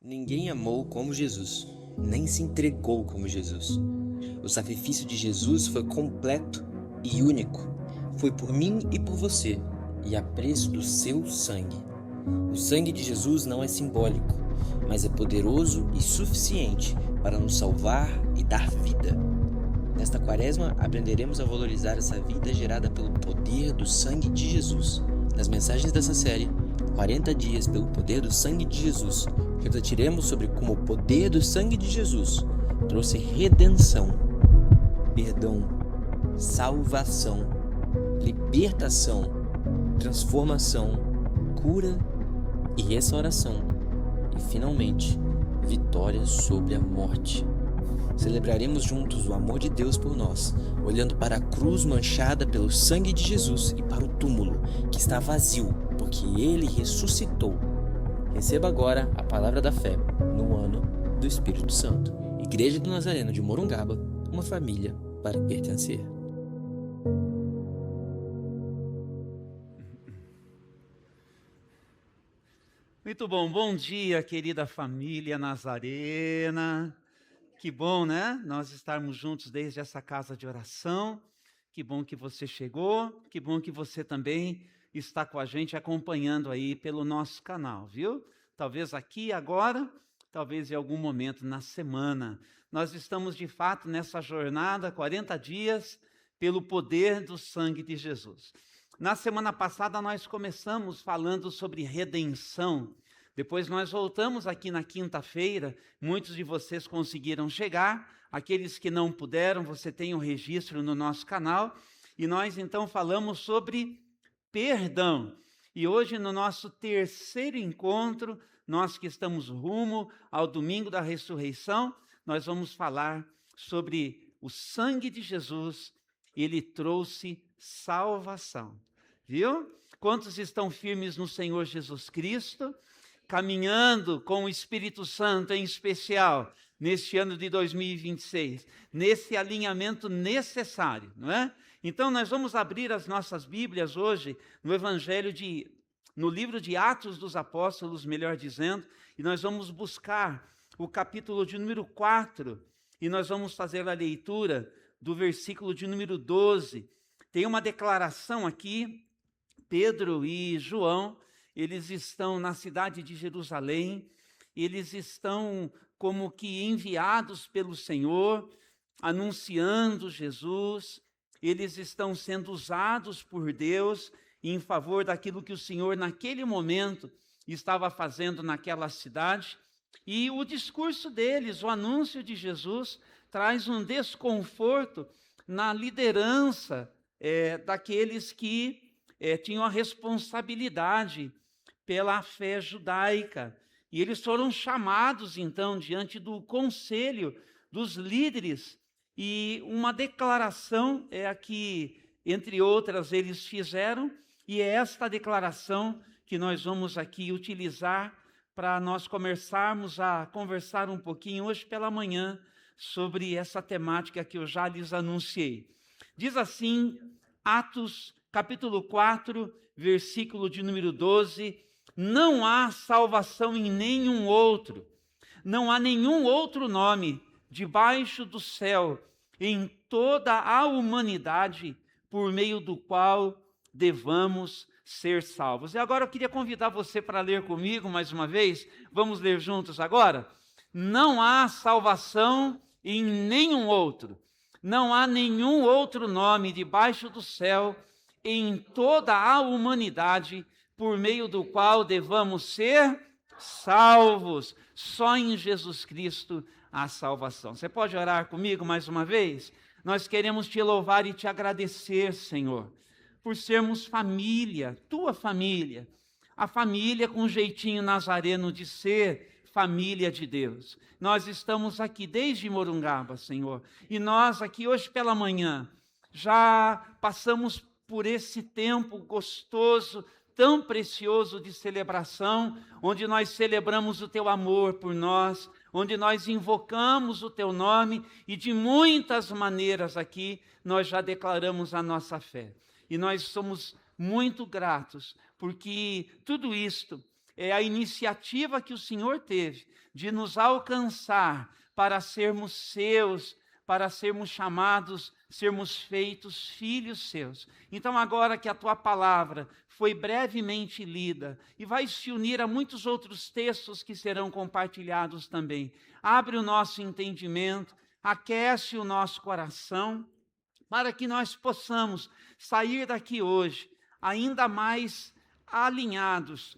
Ninguém amou como Jesus, nem se entregou como Jesus. O sacrifício de Jesus foi completo e único. Foi por mim e por você, e a preço do seu sangue. O sangue de Jesus não é simbólico, mas é poderoso e suficiente para nos salvar e dar vida. Nesta quaresma, aprenderemos a valorizar essa vida gerada pelo poder do sangue de Jesus. Nas mensagens dessa série, 40 dias pelo poder do sangue de Jesus, refletiremos sobre como o poder do sangue de Jesus trouxe redenção, perdão, salvação, libertação, transformação, cura e restauração, e finalmente, vitória sobre a morte. Celebraremos juntos o amor de Deus por nós, olhando para a cruz manchada pelo sangue de Jesus e para o túmulo, que está vazio, porque ele ressuscitou. Receba agora a palavra da fé, no ano do Espírito Santo. Igreja do Nazareno de Morungaba, uma família para pertencer. Muito bom, bom dia, querida família Nazarena. Que bom, né? Nós estarmos juntos desde essa casa de oração. Que bom que você chegou, que bom que você também está com a gente acompanhando aí pelo nosso canal, viu? Talvez aqui agora, talvez em algum momento na semana. Nós estamos de fato nessa jornada, 40 dias, pelo poder do sangue de Jesus. Na semana passada nós começamos falando sobre redenção. Depois nós voltamos aqui na quinta-feira, muitos de vocês conseguiram chegar, aqueles que não puderam, você tem um registro no nosso canal, e nós então falamos sobre perdão. E hoje no nosso terceiro encontro, nós que estamos rumo ao domingo da ressurreição, nós vamos falar sobre o sangue de Jesus. Ele trouxe salvação, viu? Quantos estão firmes no Senhor Jesus Cristo, caminhando com o Espírito Santo em especial, neste ano de 2026, nesse alinhamento necessário, não é? Então nós vamos abrir as nossas Bíblias hoje no livro de Atos dos Apóstolos, melhor dizendo, e nós vamos buscar o capítulo de número 4, e nós vamos fazer a leitura do versículo de número 12. Tem uma declaração aqui, Pedro e João, eles estão na cidade de Jerusalém, eles estão como que enviados pelo Senhor, anunciando Jesus, eles estão sendo usados por Deus em favor daquilo que o Senhor naquele momento estava fazendo naquela cidade, e o discurso deles, o anúncio de Jesus, traz um desconforto na liderança daqueles que tinham a responsabilidade pela fé judaica. E eles foram chamados, então, diante do conselho dos líderes, e uma declaração é a que, entre outras, eles fizeram, e é esta declaração que nós vamos aqui utilizar para nós começarmos a conversar um pouquinho hoje pela manhã sobre essa temática que eu já lhes anunciei. Diz assim, Atos, capítulo 4, versículo de número 12, não há salvação em nenhum outro, não há nenhum outro nome debaixo do céu, em toda a humanidade, por meio do qual devamos ser salvos. E agora eu queria convidar você para ler comigo mais uma vez, vamos ler juntos agora? Não há salvação em nenhum outro, não há nenhum outro nome debaixo do céu, em toda a humanidade, por meio do qual devamos ser salvos. Só em Jesus Cristo há salvação. Você pode orar comigo mais uma vez? Nós queremos te louvar e te agradecer, Senhor, por sermos família, tua família, a família com um jeitinho nazareno de ser família de Deus. Nós estamos aqui desde Morungaba, Senhor, e nós aqui hoje pela manhã já passamos por esse tempo gostoso, tão precioso de celebração, onde nós celebramos o teu amor por nós, onde nós invocamos o teu nome e de muitas maneiras aqui nós já declaramos a nossa fé. E nós somos muito gratos, porque tudo isto é a iniciativa que o Senhor teve de nos alcançar para sermos seus, para sermos chamados, sermos feitos filhos seus. Então, agora que a tua palavra foi brevemente lida e vai se unir a muitos outros textos que serão compartilhados também, abre o nosso entendimento, aquece o nosso coração, para que nós possamos sair daqui hoje ainda mais alinhados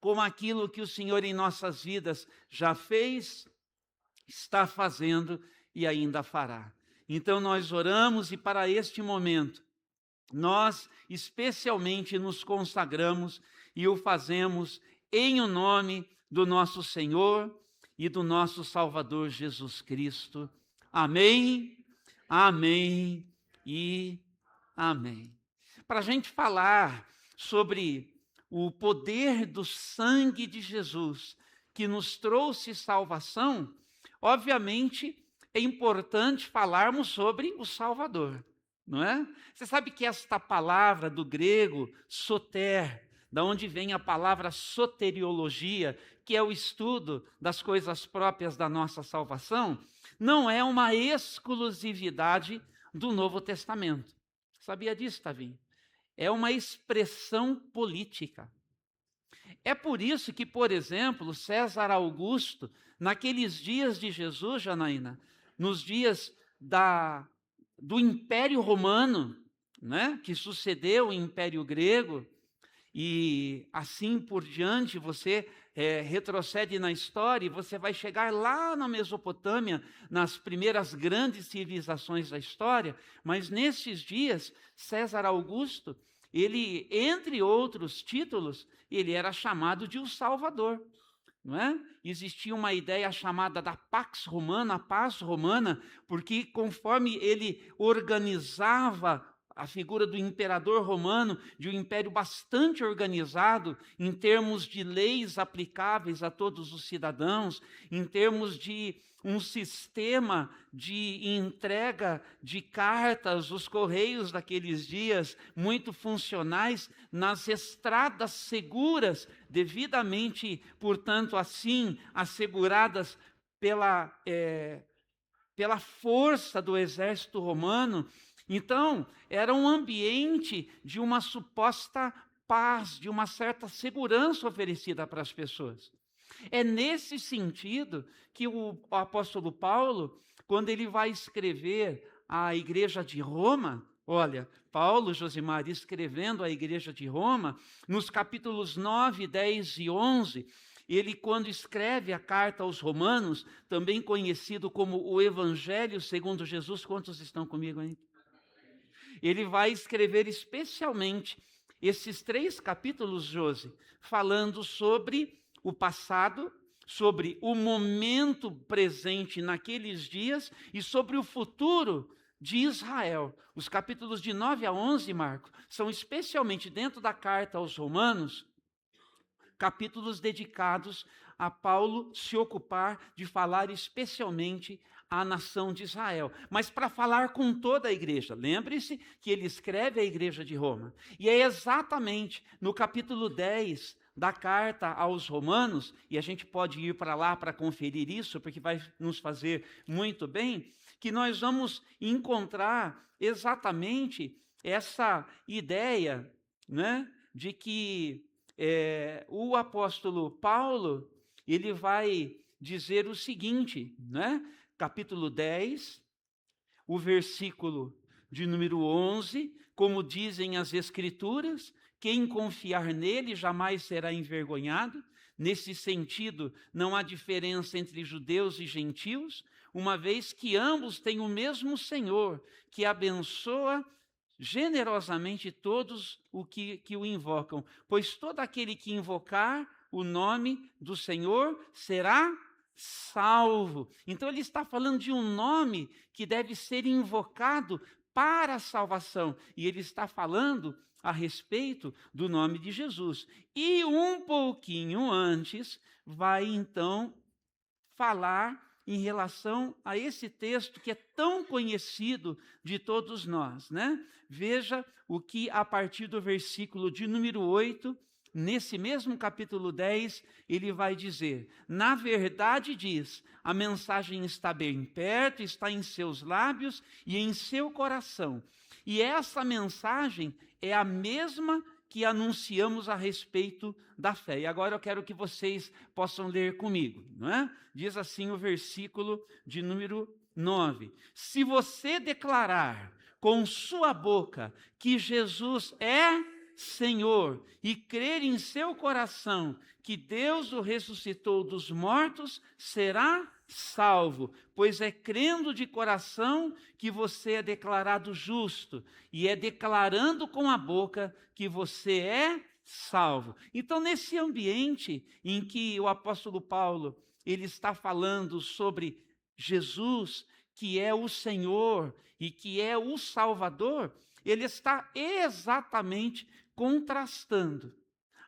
com aquilo que o Senhor em nossas vidas já fez, está fazendo e ainda fará. Então nós oramos e para este momento, nós especialmente nos consagramos e o fazemos em o nome do nosso Senhor e do nosso Salvador Jesus Cristo. Amém, amém e amém. Para a gente falar sobre o poder do sangue de Jesus que nos trouxe salvação, obviamente é importante falarmos sobre o Salvador, não é? Você sabe que esta palavra do grego, soter, da onde vem a palavra soteriologia, que é o estudo das coisas próprias da nossa salvação, não é uma exclusividade do Novo Testamento. Sabia disso, Tavinho? É uma expressão política. É por isso que, por exemplo, César Augusto, naqueles dias de Jesus, Janaína, nos dias do Império Romano, né, que sucedeu o Império Grego, e assim por diante, você retrocede na história e você vai chegar lá na Mesopotâmia, nas primeiras grandes civilizações da história, mas nesses dias, César Augusto, ele, entre outros títulos, ele era chamado de o Salvador, não é? Existia uma ideia chamada da Pax Romana, a paz romana, porque conforme ele organizava a figura do imperador romano, de um império bastante organizado, em termos de leis aplicáveis a todos os cidadãos, em termos de um sistema de entrega de cartas, os correios daqueles dias, muito funcionais, nas estradas seguras, devidamente, portanto, assim, asseguradas pela força do exército romano. Então, era um ambiente de uma suposta paz, de uma certa segurança oferecida para as pessoas. É nesse sentido que o apóstolo Paulo, quando ele vai escrever à igreja de Roma, olha, Paulo, Josimar, escrevendo à igreja de Roma, nos capítulos 9, 10 e 11, ele, quando escreve a carta aos Romanos, também conhecido como o Evangelho segundo Jesus, quantos estão comigo aí? Ele vai escrever especialmente esses 3 capítulos, Josi, falando sobre o passado, sobre o momento presente naqueles dias e sobre o futuro de Israel. Os capítulos de 9 a 11, Marco, são especialmente dentro da carta aos Romanos, capítulos dedicados a Paulo se ocupar de falar especialmente à nação de Israel, mas para falar com toda a igreja. Lembre-se que ele escreve à igreja de Roma, e é exatamente no capítulo 10 da carta aos Romanos, e a gente pode ir para lá para conferir isso, porque vai nos fazer muito bem, que nós vamos encontrar exatamente essa ideia, né, de que o apóstolo Paulo, ele vai dizer o seguinte, né? Capítulo 10, o versículo de número 11, como dizem as Escrituras, quem confiar nele jamais será envergonhado. Nesse sentido, não há diferença entre judeus e gentios, uma vez que ambos têm o mesmo Senhor, que abençoa generosamente todos que o invocam, pois todo aquele que invocar o nome do Senhor será salvo. Então ele está falando de um nome que deve ser invocado para a salvação, e ele está falando a respeito do nome de Jesus. E um pouquinho antes vai então falar em relação a esse texto que é tão conhecido de todos nós, né? Veja o que a partir do versículo de número 8 nesse mesmo capítulo 10, ele vai dizer: na verdade diz, a mensagem está bem perto, está em seus lábios e em seu coração. E essa mensagem é a mesma que anunciamos a respeito da fé. E agora eu quero que vocês possam ler comigo, não é? Diz assim o versículo de número 9: se você declarar com sua boca que Jesus é Senhor e crer em seu coração que Deus o ressuscitou dos mortos, será salvo, pois é crendo de coração que você é declarado justo, e é declarando com a boca que você é salvo. Então, nesse ambiente em que o apóstolo Paulo, ele está falando sobre Jesus, que é o Senhor e que é o Salvador, ele está exatamente contrastando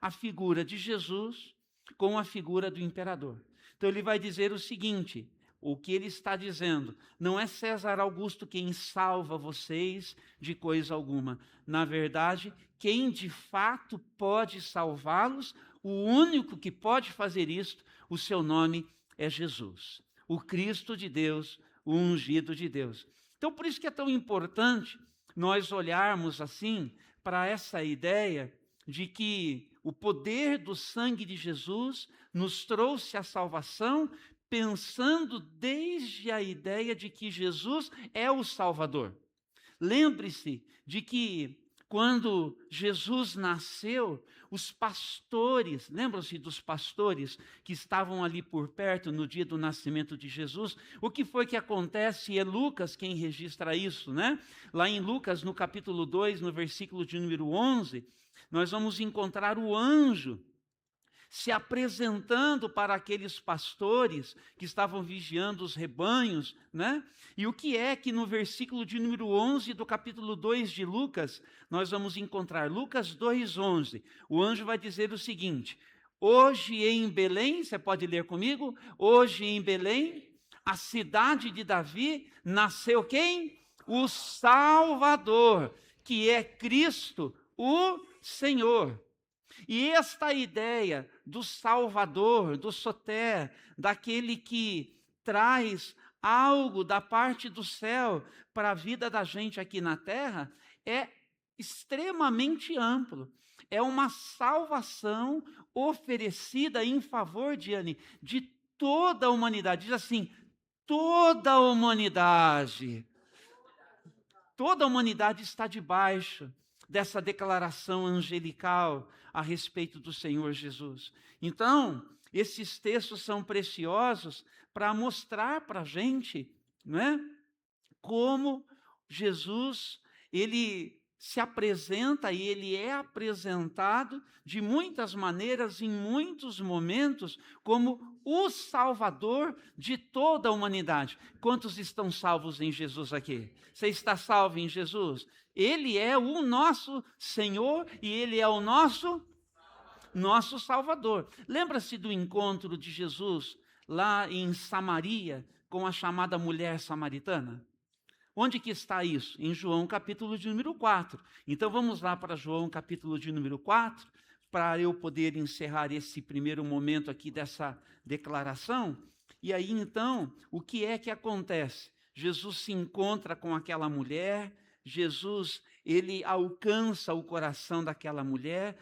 a figura de Jesus com a figura do imperador. Então ele vai dizer o seguinte: o que ele está dizendo, não é César Augusto quem salva vocês de coisa alguma. Na verdade, quem de fato pode salvá-los, o único que pode fazer isto, o seu nome é Jesus, o Cristo de Deus, o ungido de Deus. Então, por isso que é tão importante nós olharmos assim para essa ideia de que o poder do sangue de Jesus nos trouxe a salvação, pensando desde a ideia de que Jesus é o Salvador. Lembre-se de que quando Jesus nasceu, os pastores, lembram-se dos pastores que estavam ali por perto no dia do nascimento de Jesus? O que foi que acontece? E é Lucas quem registra isso, né? Lá em Lucas, no capítulo 2, no versículo de número 11, nós vamos encontrar o anjo se apresentando para aqueles pastores que estavam vigiando os rebanhos, né? E o que é que no versículo de número 11 do capítulo 2 de Lucas, nós vamos encontrar? Lucas 2:11. O anjo vai dizer o seguinte: hoje em Belém, você pode ler comigo? Hoje em Belém, a cidade de Davi, nasceu quem? O Salvador, que é Cristo, o Senhor. E esta ideia do Salvador, do Soter, daquele que traz algo da parte do céu para a vida da gente aqui na terra, é extremamente amplo. É uma salvação oferecida em favor, Diane, de toda a humanidade. Diz assim: toda a humanidade. Toda a humanidade está debaixo dessa declaração angelical a respeito do Senhor Jesus. Então, esses textos são preciosos para mostrar para a gente, não é? Como Jesus, ele se apresenta e ele é apresentado de muitas maneiras, em muitos momentos, como o Salvador de toda a humanidade. Quantos estão salvos em Jesus aqui? Você está salvo em Jesus? Ele é o nosso Senhor e ele é o nosso Salvador. Lembra-se do encontro de Jesus lá em Samaria com a chamada mulher samaritana? Onde que está isso? Em João capítulo de número 4. Então vamos lá para João capítulo de número 4, para eu poder encerrar esse primeiro momento aqui dessa declaração. E aí então, o que é que acontece? Jesus se encontra com aquela mulher, Jesus, ele alcança o coração daquela mulher,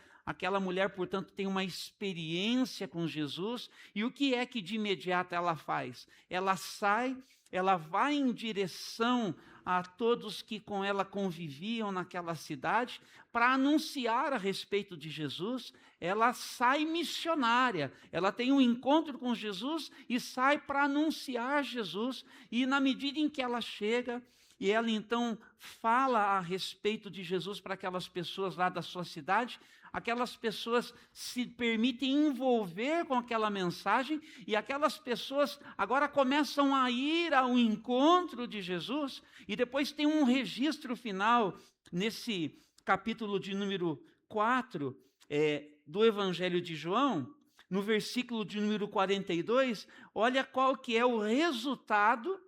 portanto, tem uma experiência com Jesus, e o que é que de imediato ela faz? Ela sai, ela vai em direção a todos que com ela conviviam naquela cidade, para anunciar a respeito de Jesus. Ela sai missionária, ela tem um encontro com Jesus e sai para anunciar Jesus, e na medida em que ela chega, e ela então fala a respeito de Jesus para aquelas pessoas lá da sua cidade, aquelas pessoas se permitem envolver com aquela mensagem, e aquelas pessoas agora começam a ir ao encontro de Jesus, e depois tem um registro final, nesse capítulo de número 4, do Evangelho de João, no versículo de número 42, olha qual que é o resultado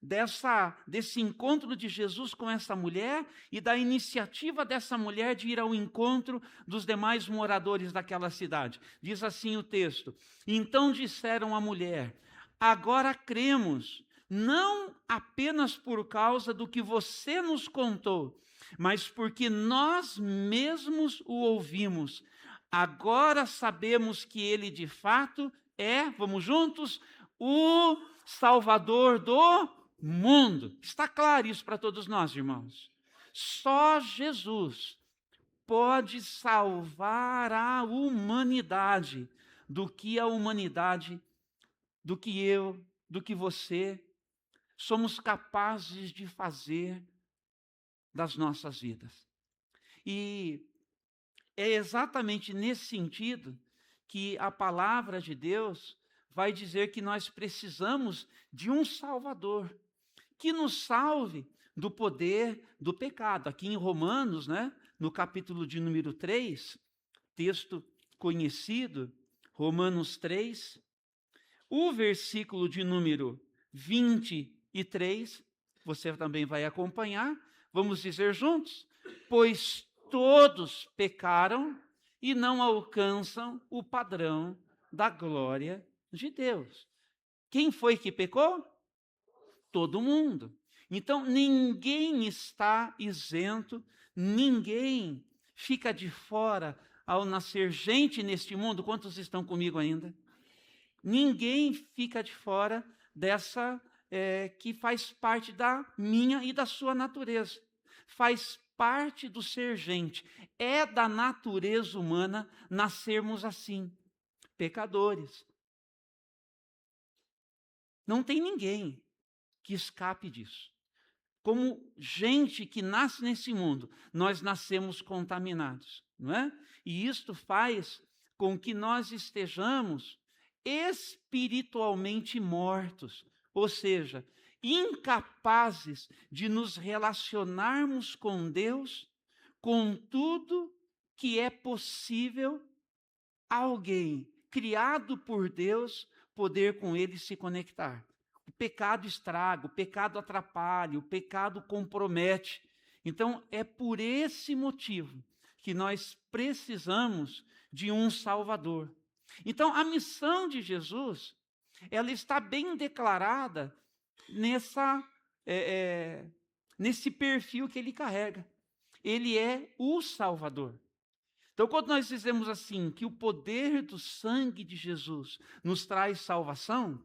desse encontro de Jesus com essa mulher e da iniciativa dessa mulher de ir ao encontro dos demais moradores daquela cidade. Diz assim o texto: então disseram à mulher: agora cremos, não apenas por causa do que você nos contou, mas porque nós mesmos o ouvimos. Agora sabemos que ele de fato é, vamos juntos, o Salvador do mundo. Está claro isso para todos nós, irmãos? Só Jesus pode salvar a humanidade do que a humanidade, do que eu, do que você somos capazes de fazer das nossas vidas. E é exatamente nesse sentido que a palavra de Deus vai dizer que nós precisamos de um Salvador, que nos salve do poder do pecado. Aqui em Romanos, no capítulo de número 3, texto conhecido, Romanos 3, o versículo de número 23, você também vai acompanhar, vamos dizer juntos: pois todos pecaram e não alcançam o padrão da glória de Deus. Quem foi que pecou? Todo mundo. Então, ninguém está isento, ninguém fica de fora ao nascer gente neste mundo. Quantos estão comigo ainda? Ninguém fica de fora dessa que faz parte da minha e da sua natureza. Faz parte do ser gente. É da natureza humana nascermos assim, pecadores. Não tem ninguém que escape disso. Como gente que nasce nesse mundo, nós nascemos contaminados, não é? E isto faz com que nós estejamos espiritualmente mortos, ou seja, incapazes de nos relacionarmos com Deus, com tudo que é possível alguém criado por Deus poder com ele se conectar. O pecado estraga, o pecado atrapalha, o pecado compromete. Então, é por esse motivo que nós precisamos de um Salvador. Então, a missão de Jesus, ela está bem declarada nesse perfil que ele carrega. Ele é o Salvador. Então, quando nós dizemos assim, que o poder do sangue de Jesus nos traz salvação,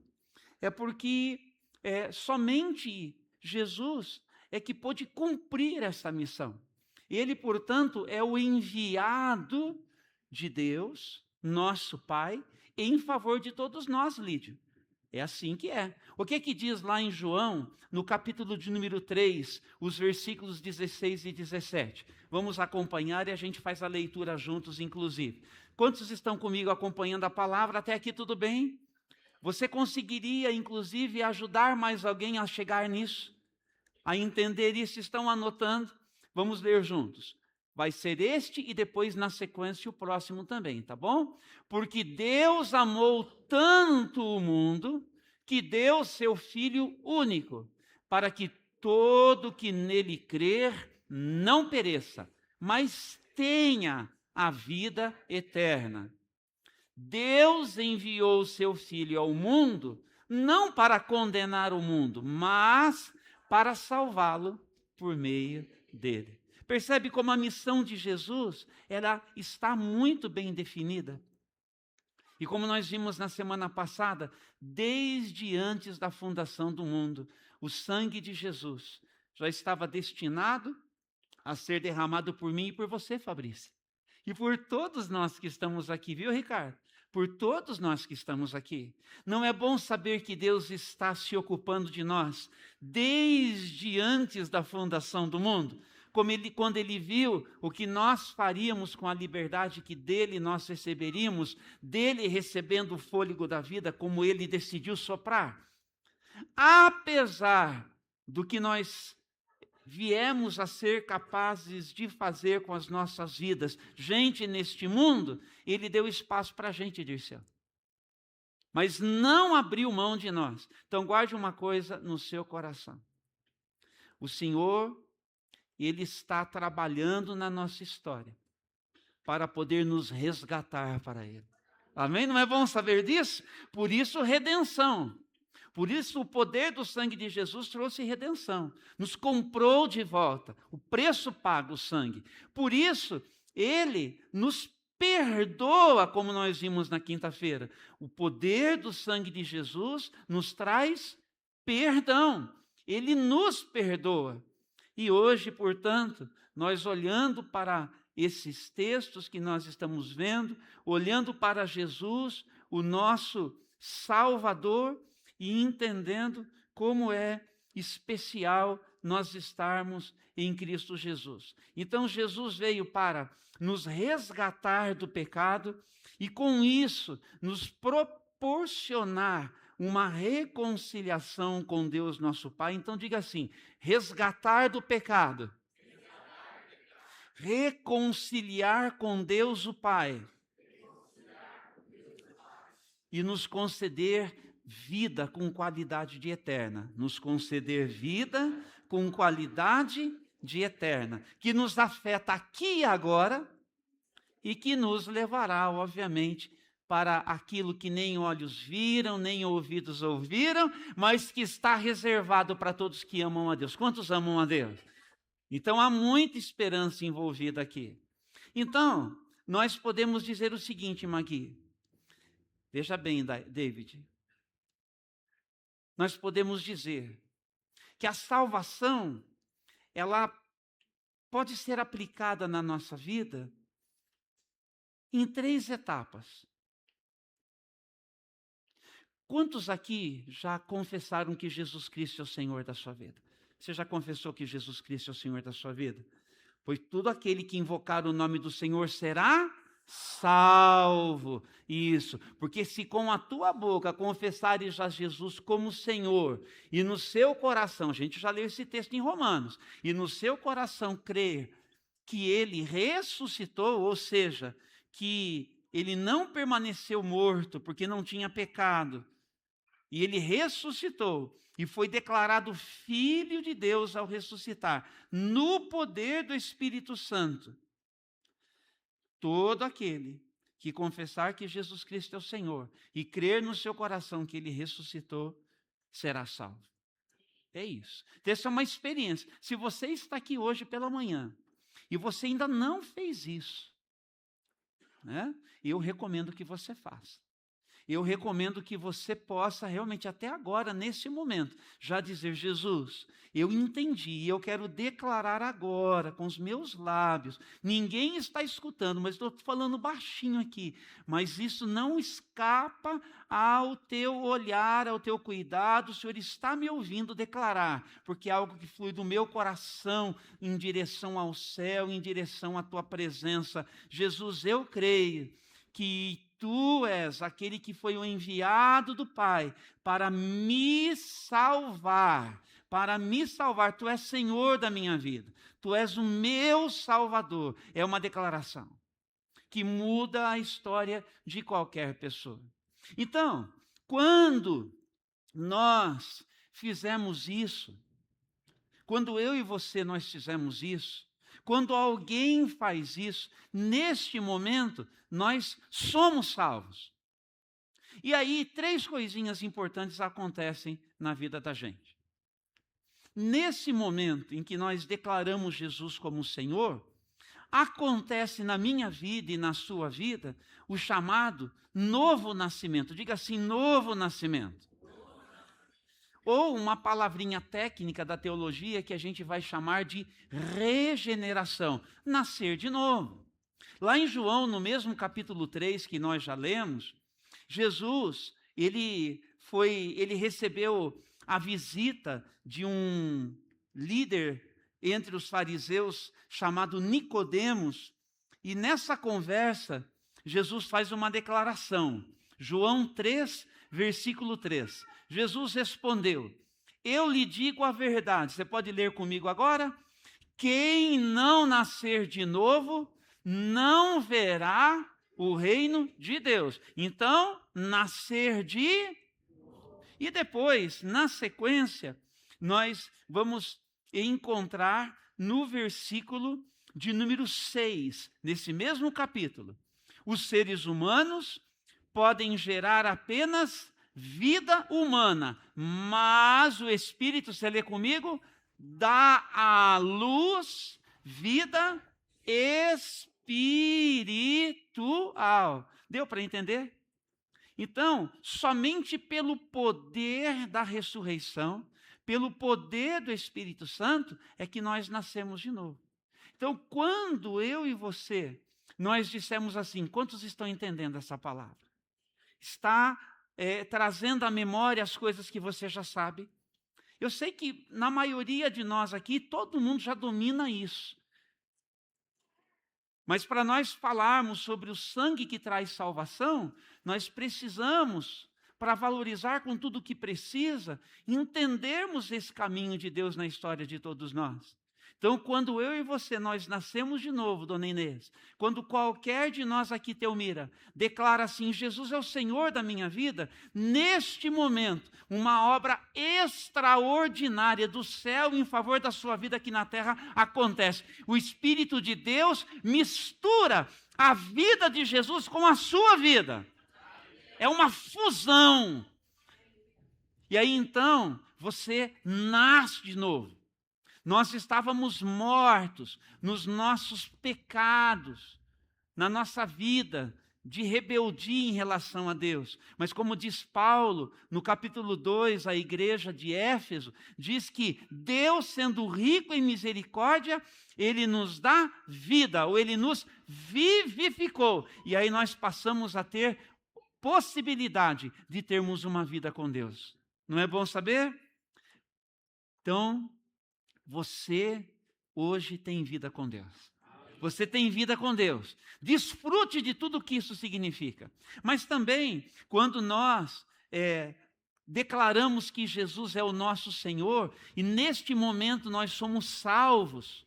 é porque somente Jesus é que pôde cumprir essa missão. Ele, portanto, é o enviado de Deus, nosso Pai, em favor de todos nós, Lídio. É assim que é. O que diz lá em João, no capítulo de número 3, os versículos 16 e 17? Vamos acompanhar e a gente faz a leitura juntos, inclusive. Quantos estão comigo acompanhando a palavra? Até aqui tudo bem? Você conseguiria, inclusive, ajudar mais alguém a chegar nisso? A entender isso? Estão anotando? Vamos ler juntos. Vai ser este e depois, na sequência, o próximo também, tá bom? Porque Deus amou tanto o mundo que deu seu Filho único, para que todo que nele crer não pereça, mas tenha a vida eterna. Deus enviou o seu Filho ao mundo, não para condenar o mundo, mas para salvá-lo por meio dele. Percebe como a missão de Jesus, ela está muito bem definida. E como nós vimos na semana passada, desde antes da fundação do mundo, o sangue de Jesus já estava destinado a ser derramado por mim e por você, Fabrício. E por todos nós que estamos aqui, viu, Ricardo? Por todos nós que estamos aqui. Não é bom saber que Deus está se ocupando de nós desde antes da fundação do mundo? Quando ele viu o que nós faríamos com a liberdade que dele nós receberíamos, dele recebendo o fôlego da vida, como ele decidiu soprar. Apesar do que nós viemos a ser capazes de fazer com as nossas vidas, gente neste mundo, ele deu espaço para a gente, Dirceu. mas não abriu mão de nós. Então guarde uma coisa no seu coração. O Senhor, Ele está trabalhando na nossa história para poder nos resgatar para Ele. Amém? Não é bom saber disso? Por isso, redenção. Por isso, o poder do sangue de Jesus trouxe redenção. Nos comprou de volta. O preço pago, o sangue. Por isso, Ele nos perdoa, como nós vimos na quinta-feira. O poder do sangue de Jesus nos traz perdão. Ele nos perdoa. E hoje, portanto, nós olhando para esses textos que nós estamos vendo, olhando para Jesus, o nosso Salvador, e entendendo como é especial nós estarmos em Cristo Jesus. Então, Jesus veio para nos resgatar do pecado e, com isso, nos proporcionar uma reconciliação com Deus nosso Pai. Então, diga assim: resgatar do pecado. Reconciliar com Deus o Pai. E nos conceder vida com qualidade de eterna. Nos conceder vida com qualidade de eterna. Que nos afeta aqui e agora e que nos levará, obviamente, para aquilo que nem olhos viram, nem ouvidos ouviram, mas que está reservado para todos que amam a Deus. Quantos amam a Deus? Então, há muita esperança envolvida aqui. Então, nós podemos dizer o seguinte, Magui. Veja bem, David. Nós podemos dizer que a salvação, ela pode ser aplicada na nossa vida em 3 etapas. Quantos aqui já confessaram que Jesus Cristo é o Senhor da sua vida? Você já confessou que Jesus Cristo é o Senhor da sua vida? Pois todo aquele que invocar o nome do Senhor será salvo. Isso, porque se com a tua boca confessares a Jesus como Senhor, e no seu coração, a gente já leu esse texto em Romanos, e no seu coração crer que Ele ressuscitou, ou seja, que Ele não permaneceu morto porque não tinha pecado, e Ele ressuscitou, e foi declarado Filho de Deus ao ressuscitar, no poder do Espírito Santo. Todo aquele que confessar que Jesus Cristo é o Senhor e crer no seu coração que Ele ressuscitou, será salvo. É isso. Então, essa é uma experiência. Se você está aqui hoje pela manhã e você ainda não fez isso, né? Eu recomendo que você faça. Eu recomendo que você possa realmente até agora, nesse momento, já dizer: Jesus, eu entendi, eu quero declarar agora com os meus lábios. Ninguém está escutando, mas estou falando baixinho aqui. Mas isso não escapa ao teu olhar, ao teu cuidado. O Senhor está me ouvindo declarar, porque é algo que flui do meu coração em direção ao céu, em direção à tua presença. Jesus, eu creio que Tu és aquele que foi o enviado do Pai para me salvar. Para me salvar. Tu és Senhor da minha vida. Tu és o meu Salvador. É uma declaração que muda a história de qualquer pessoa. Então, quando nós fizemos isso, quando eu e você nós fizemos isso, quando alguém faz isso, neste momento, nós somos salvos. E aí, 3 coisinhas importantes acontecem na vida da gente. Nesse momento em que nós declaramos Jesus como Senhor, acontece na minha vida e na sua vida o chamado novo nascimento. Diga assim: novo nascimento. Ou uma palavrinha técnica da teologia que a gente vai chamar de regeneração, nascer de novo. Lá em João, no mesmo capítulo 3 que nós já lemos, Jesus, ele recebeu a visita de um líder entre os fariseus chamado Nicodemos, e nessa conversa, Jesus faz uma declaração. João 3, versículo 3. Jesus respondeu: eu lhe digo a verdade. Você pode ler comigo agora? Quem não nascer de novo, não verá o reino de Deus. Então, nascer de... E depois, na sequência, nós vamos encontrar no versículo de número 6, nesse mesmo capítulo. Os seres humanos podem gerar apenas vida humana, mas o Espírito, você lê comigo, dá à luz vida espiritual. Deu para entender? Então, somente pelo poder da ressurreição, pelo poder do Espírito Santo, é que nós nascemos de novo. Então, quando eu e você, nós dissemos assim, quantos estão entendendo essa palavra? Está trazendo à memória as coisas que você já sabe? Eu sei que na maioria de nós aqui, todo mundo já domina isso. Mas para nós falarmos sobre o sangue que traz salvação, nós precisamos, para valorizar com tudo o que precisa, entendermos esse caminho de Deus na história de todos nós. Então, quando eu e você, nós nascemos de novo, dona Inês, quando qualquer de nós aqui, Teomira, declara assim, Jesus é o Senhor da minha vida, neste momento, uma obra extraordinária do céu em favor da sua vida aqui na terra acontece. O Espírito de Deus mistura a vida de Jesus com a sua vida. É uma fusão. E aí, então, você nasce de novo. Nós estávamos mortos nos nossos pecados, na nossa vida de rebeldia em relação a Deus. Mas como diz Paulo, no capítulo 2, a igreja de Éfeso, diz que Deus, sendo rico em misericórdia, Ele nos dá vida, ou Ele nos vivificou. E aí nós passamos a ter possibilidade de termos uma vida com Deus. Não é bom saber? Então, você hoje tem vida com Deus. Você tem vida com Deus. Desfrute de tudo o que isso significa. Mas também, quando nós declaramos que Jesus é o nosso Senhor, e neste momento nós somos salvos.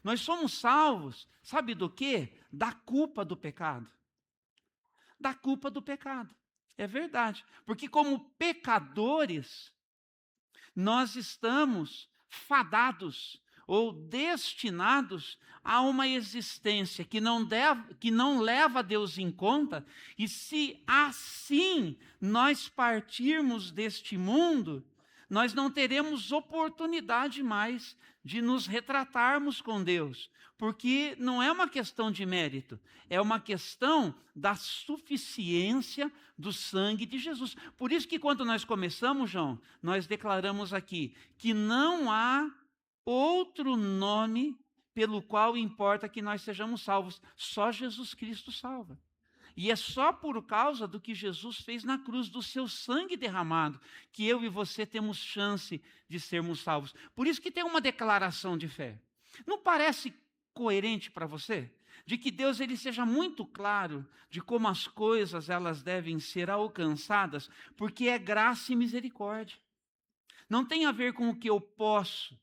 Nós somos salvos, sabe do quê? Da culpa do pecado. Da culpa do pecado. É verdade. Porque como pecadores, nós estamos fadados ou destinados a uma existência que não leva Deus em conta, e se assim nós partirmos deste mundo, nós não teremos oportunidade mais de nos retratarmos com Deus, porque não é uma questão de mérito, é uma questão da suficiência do sangue de Jesus. Por isso que quando nós começamos, João, nós declaramos aqui que não há outro nome pelo qual importa que nós sejamos salvos, só Jesus Cristo salva. E é só por causa do que Jesus fez na cruz, do seu sangue derramado, que eu e você temos chance de sermos salvos. Por isso que tem uma declaração de fé. Não parece coerente para você? De que Deus ele seja muito claro de como as coisas elas devem ser alcançadas, porque é graça e misericórdia. Não tem a ver com o que eu posso,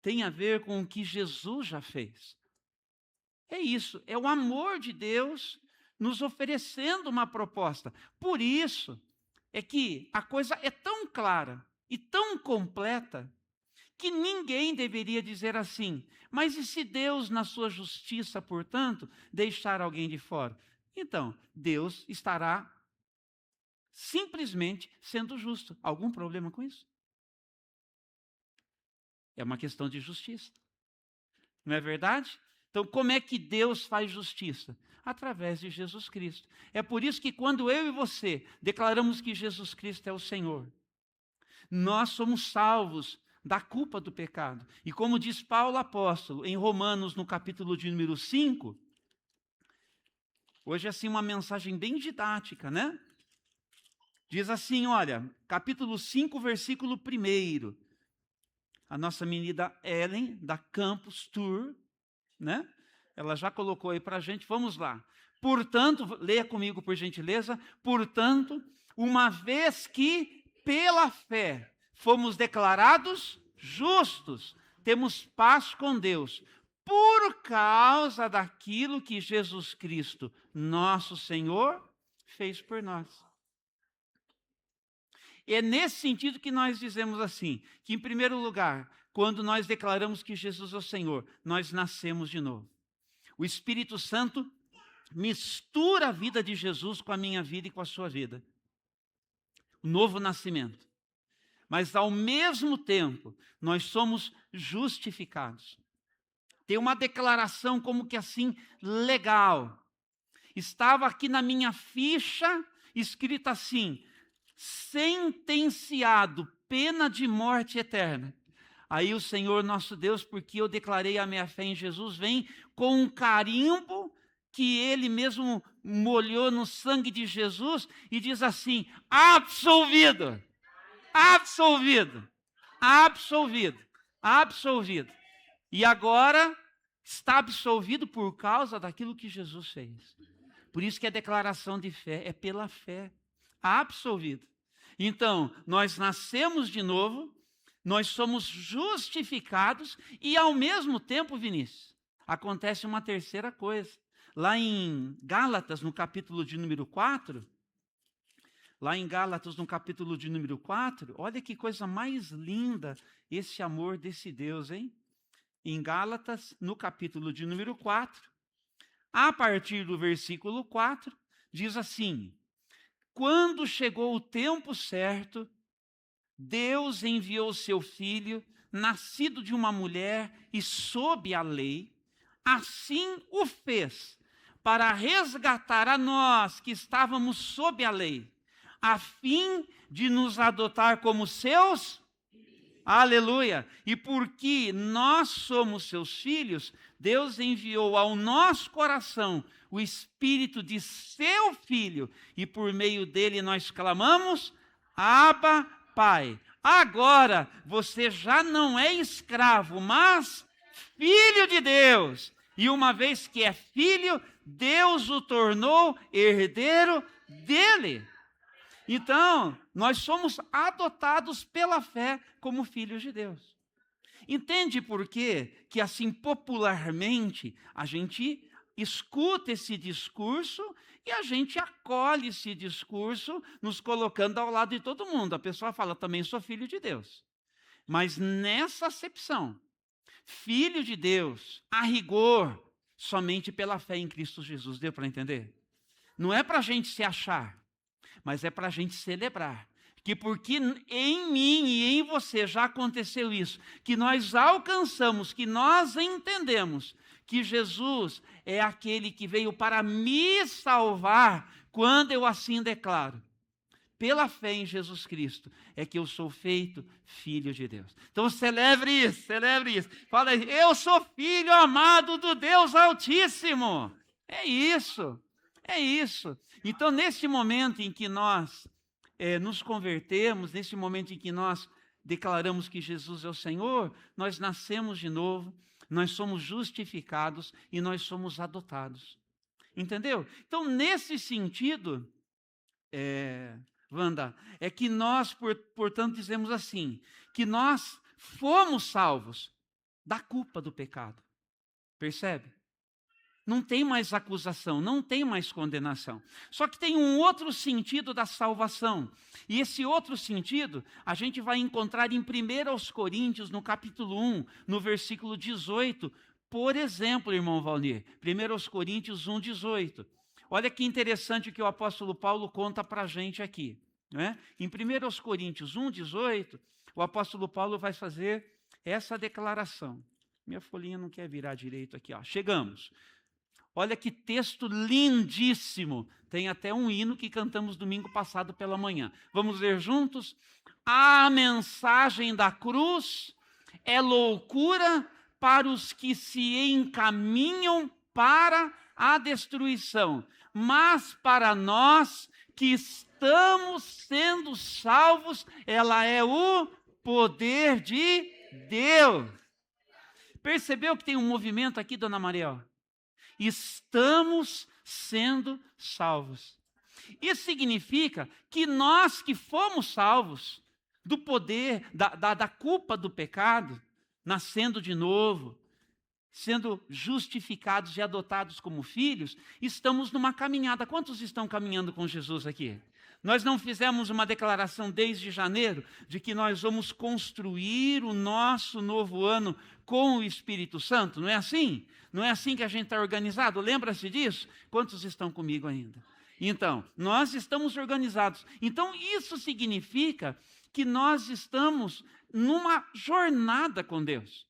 tem a ver com o que Jesus já fez. É isso, é o amor de Deus nos oferecendo uma proposta. Por isso é que a coisa é tão clara e tão completa que ninguém deveria dizer assim, mas e se Deus, na sua justiça, portanto, deixar alguém de fora? Então, Deus estará simplesmente sendo justo. Algum problema com isso? É uma questão de justiça. Não é verdade? Então, como é que Deus faz justiça? Através de Jesus Cristo. É por isso que quando eu e você declaramos que Jesus Cristo é o Senhor, nós somos salvos da culpa do pecado. E como diz Paulo apóstolo, em Romanos, no capítulo de número 5, hoje é assim uma mensagem bem didática, né? Diz assim, olha, capítulo 5, versículo 1, a nossa menina Ellen, da Campus Tour, né? Ela já colocou aí para a gente, vamos lá. Portanto, leia comigo por gentileza, portanto, uma vez que pela fé fomos declarados justos, temos paz com Deus, por causa daquilo que Jesus Cristo, nosso Senhor, fez por nós. É nesse sentido que nós dizemos assim, que em primeiro lugar, quando nós declaramos que Jesus é o Senhor, nós nascemos de novo. O Espírito Santo mistura a vida de Jesus com a minha vida e com a sua vida. O novo nascimento. Mas ao mesmo tempo, nós somos justificados. Tem uma declaração como que assim, legal. Estava aqui na minha ficha, escrito assim, sentenciado, pena de morte eterna. Aí o Senhor nosso Deus, porque eu declarei a minha fé em Jesus, vem com um carimbo que Ele mesmo molhou no sangue de Jesus e diz assim, absolvido, absolvido, absolvido, absolvido. E agora está absolvido por causa daquilo que Jesus fez. Por isso que a declaração de fé é pela fé, absolvido. Então, nós nascemos de novo, nós somos justificados e ao mesmo tempo, Vinícius, acontece uma terceira coisa. Lá em Gálatas, no capítulo de número 4, olha que coisa mais linda esse amor desse Deus, hein? Em Gálatas, no capítulo de número 4, a partir do versículo 4, diz assim, quando chegou o tempo certo, Deus enviou seu Filho, nascido de uma mulher e sob a lei, assim o fez, para resgatar a nós que estávamos sob a lei, a fim de nos adotar como seus. Aleluia! E porque nós somos seus filhos, Deus enviou ao nosso coração o Espírito de seu Filho, e por meio dele nós clamamos, Abba, Pai. Agora você já não é escravo, mas filho de Deus. E uma vez que é filho, Deus o tornou herdeiro dele. Então, nós somos adotados pela fé como filhos de Deus. Entende por quê? Que assim popularmente a gente escuta esse discurso e a gente acolhe esse discurso nos colocando ao lado de todo mundo. A pessoa fala, também sou filho de Deus. Mas nessa acepção, filho de Deus, a rigor, somente pela fé em Cristo Jesus. Deu para entender? Não é para a gente se achar, mas é para a gente celebrar. Que porque em mim e em você já aconteceu isso, que nós alcançamos, que nós entendemos que Jesus é aquele que veio para me salvar, quando eu assim declaro. Pela fé em Jesus Cristo, é que eu sou feito filho de Deus. Então celebre isso, celebre isso. Fala aí, eu sou filho amado do Deus Altíssimo. É isso, é isso. Então nesse momento em que nós nos convertemos, nesse momento em que nós declaramos que Jesus é o Senhor, nós nascemos de novo, nós somos justificados e nós somos adotados. Entendeu? Então nesse sentido, Wanda, é que nós, portanto, dizemos assim, que nós fomos salvos da culpa do pecado. Percebe? Não tem mais acusação, não tem mais condenação. Só que tem um outro sentido da salvação. E esse outro sentido a gente vai encontrar em 1 Coríntios, no capítulo 1, no versículo 18. Por exemplo, irmão Valnir, 1 Coríntios 1, 18. Olha que interessante o que o apóstolo Paulo conta para a gente aqui. Não é? Em 1 Coríntios 1, 18, o apóstolo Paulo vai fazer essa declaração. Minha folhinha não quer virar direito aqui. Ó. Chegamos. Olha que texto lindíssimo. Tem até um hino que cantamos domingo passado pela manhã. Vamos ler juntos? A mensagem da cruz é loucura para os que se encaminham para a destruição, mas para nós que estamos sendo salvos, ela é o poder de Deus. Percebeu que tem um movimento aqui, dona Maria? Estamos sendo salvos. Isso significa que nós que fomos salvos do poder, da culpa do pecado, nascendo de novo, sendo justificados e adotados como filhos, estamos numa caminhada. Quantos estão caminhando com Jesus aqui? Nós não fizemos uma declaração desde janeiro de que nós vamos construir o nosso novo ano com o Espírito Santo? Não é assim? Não é assim que a gente está organizado? Lembra-se disso? Quantos estão comigo ainda? Então, nós estamos organizados. Então, isso significa que nós estamos numa jornada com Deus.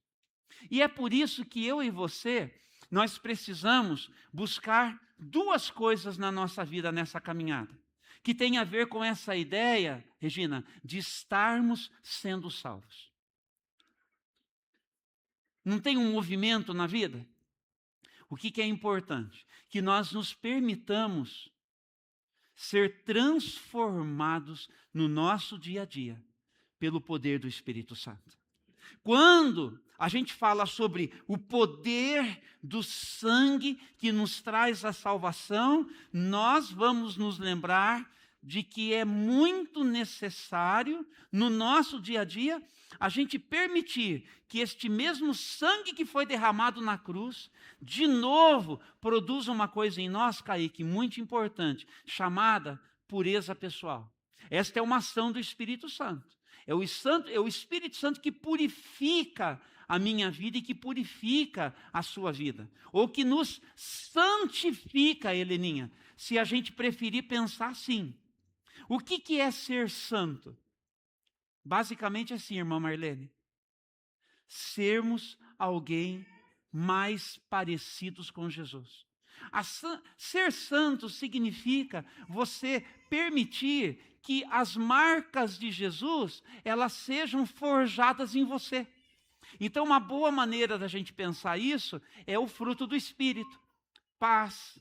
E é por isso que eu e você, nós precisamos buscar duas coisas na nossa vida nessa caminhada, que tem a ver com essa ideia, Regina, de estarmos sendo salvos. Não tem um movimento na vida? O que é importante? Que nós nos permitamos ser transformados no nosso dia a dia pelo poder do Espírito Santo. Quando a gente fala sobre o poder do sangue que nos traz a salvação, nós vamos nos lembrar de que é muito necessário, no nosso dia a dia, a gente permitir que este mesmo sangue que foi derramado na cruz, de novo, produza uma coisa em nós, Kaique, muito importante, chamada pureza pessoal. Esta é uma ação do Espírito Santo. É o Espírito Santo que purifica a minha vida e que purifica a sua vida. Ou que nos santifica, Heleninha, se a gente preferir pensar assim. O que é ser santo? Basicamente assim, irmã Marlene. Sermos alguém mais parecidos com Jesus. Ser santo significa você permitir que as marcas de Jesus, elas sejam forjadas em você. Então, uma boa maneira da gente pensar isso é o fruto do Espírito. Paz,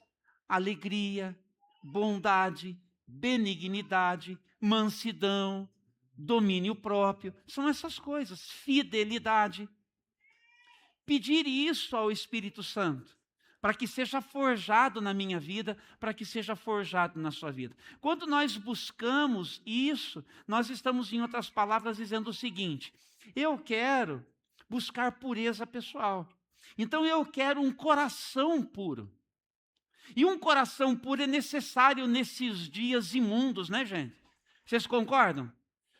alegria, bondade, benignidade, mansidão, domínio próprio. São essas coisas, fidelidade. Pedir isso ao Espírito Santo, para que seja forjado na minha vida, para que seja forjado na sua vida. Quando nós buscamos isso, nós estamos, em outras palavras, dizendo o seguinte: eu quero buscar pureza pessoal. Então eu quero um coração puro. E um coração puro é necessário nesses dias imundos, né, gente? Vocês concordam?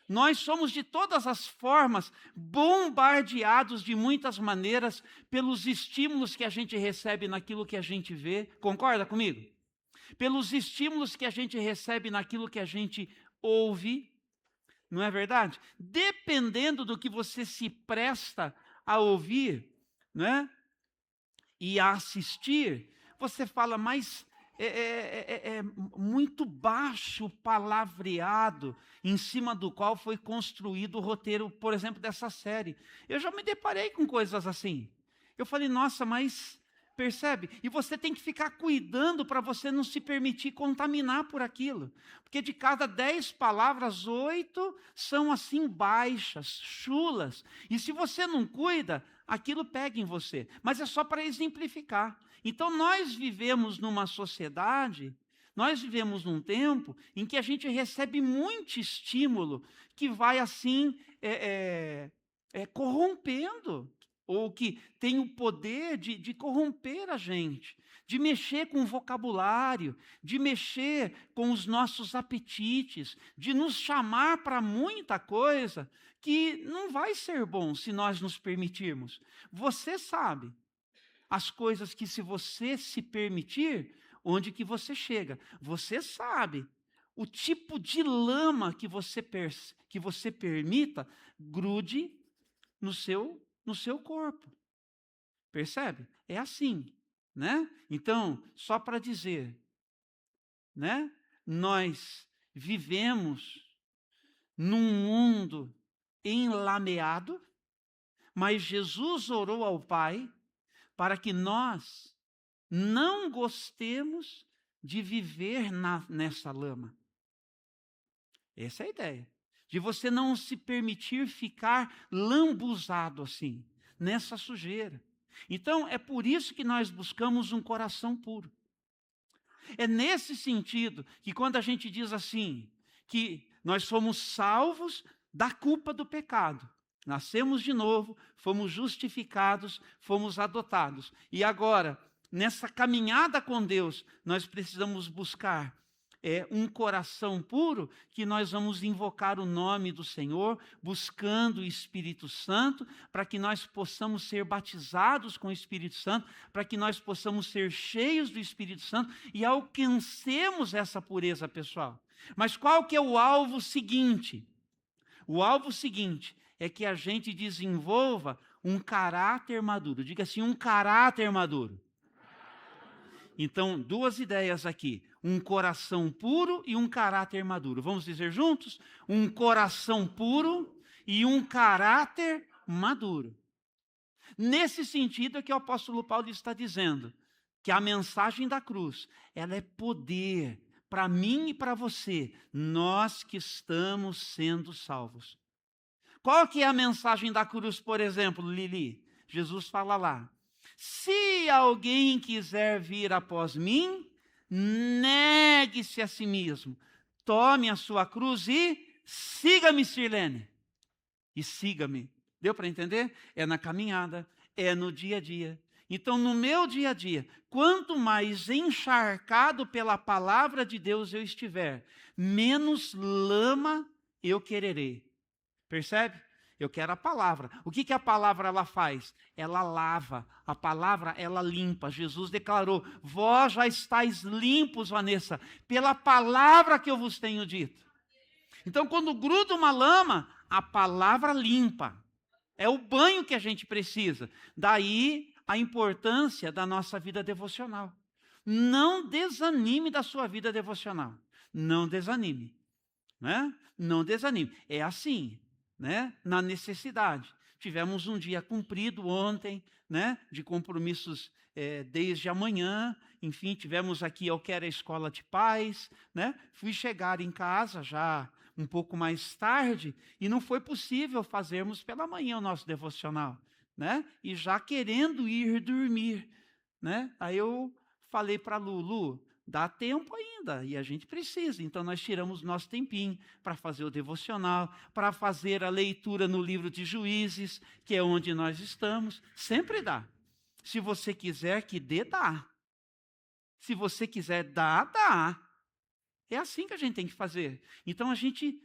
Nós somos de todas as formas bombardeados de muitas maneiras pelos estímulos que a gente recebe naquilo que a gente vê. Concorda comigo? Pelos estímulos que a gente recebe naquilo que a gente ouve. Não é verdade? Dependendo do que você se presta a ouvir, né? E a assistir, você fala, mas é muito baixo o palavreado em cima do qual foi construído o roteiro, por exemplo, dessa série. Eu já me deparei com coisas assim. Eu falei, nossa, mas percebe? E você tem que ficar cuidando para você não se permitir contaminar por aquilo. Porque de cada 10 palavras, 8 são assim baixas, chulas. E se você não cuida, aquilo pega em você. Mas é só para exemplificar. Então nós vivemos numa sociedade, nós vivemos num tempo em que a gente recebe muito estímulo que vai assim corrompendo, ou que tem o poder de corromper a gente, de mexer com o vocabulário, de mexer com os nossos apetites, de nos chamar para muita coisa que não vai ser bom se nós nos permitirmos. Você sabe as coisas que, se você se permitir, onde que você chega. Você sabe o tipo de lama que você permita grude no seu corpo. Percebe? É assim, né? Então, só para dizer, né? Nós vivemos num mundo enlameado, mas Jesus orou ao Pai para que nós não gostemos de viver nessa lama. Essa é a ideia. De você não se permitir ficar lambuzado assim, nessa sujeira. Então, é por isso que nós buscamos um coração puro. É nesse sentido que quando a gente diz assim, que nós somos salvos da culpa do pecado, Nascemos de novo, fomos justificados, fomos adotados. E agora, nessa caminhada com Deus, nós precisamos buscar um coração puro, que nós vamos invocar o nome do Senhor, buscando o Espírito Santo, para que nós possamos ser batizados com o Espírito Santo, para que nós possamos ser cheios do Espírito Santo e alcancemos essa pureza pessoal. Mas qual que é o alvo seguinte? O alvo seguinte é que a gente desenvolva um caráter maduro. Diga assim, um caráter maduro. Então, duas ideias aqui. Um coração puro e um caráter maduro. Vamos dizer juntos? Um coração puro e um caráter maduro. Nesse sentido é que o apóstolo Paulo está dizendo que a mensagem da cruz, ela é poder para mim e para você, nós que estamos sendo salvos. Qual que é a mensagem da cruz, por exemplo, Lili? Jesus fala lá, se alguém quiser vir após mim, negue-se a si mesmo, tome a sua cruz e siga-me, Sirlene. E siga-me. Deu para entender? É na caminhada, é no dia a dia. Então, no meu dia a dia, quanto mais encharcado pela palavra de Deus eu estiver, menos lama eu quererei. Percebe? Eu quero a palavra. O que a palavra ela faz? Ela lava. A palavra ela limpa. Jesus declarou, vós já estáis limpos, Vanessa, pela palavra que eu vos tenho dito. Então, quando gruda uma lama, a palavra limpa. É o banho que a gente precisa. Daí a importância da nossa vida devocional. Não desanime da sua vida devocional. Não desanime. Né? Não desanime. É assim, né? Na necessidade. Tivemos um dia cumprido ontem, né? De compromissos desde amanhã. Enfim, tivemos aqui, eu quero a escola de paz. Né? Fui chegar em casa já um pouco mais tarde e não foi possível fazermos pela manhã o nosso devocional. Né? E já querendo ir dormir. Né? Aí eu falei para Lulu, dá tempo ainda, e a gente precisa. Então, nós tiramos nosso tempinho para fazer o devocional, para fazer a leitura no livro de Juízes, que é onde nós estamos. Sempre dá. Se você quiser que dê, dá. Se você quiser dar, dá. É assim que a gente tem que fazer. Então, a gente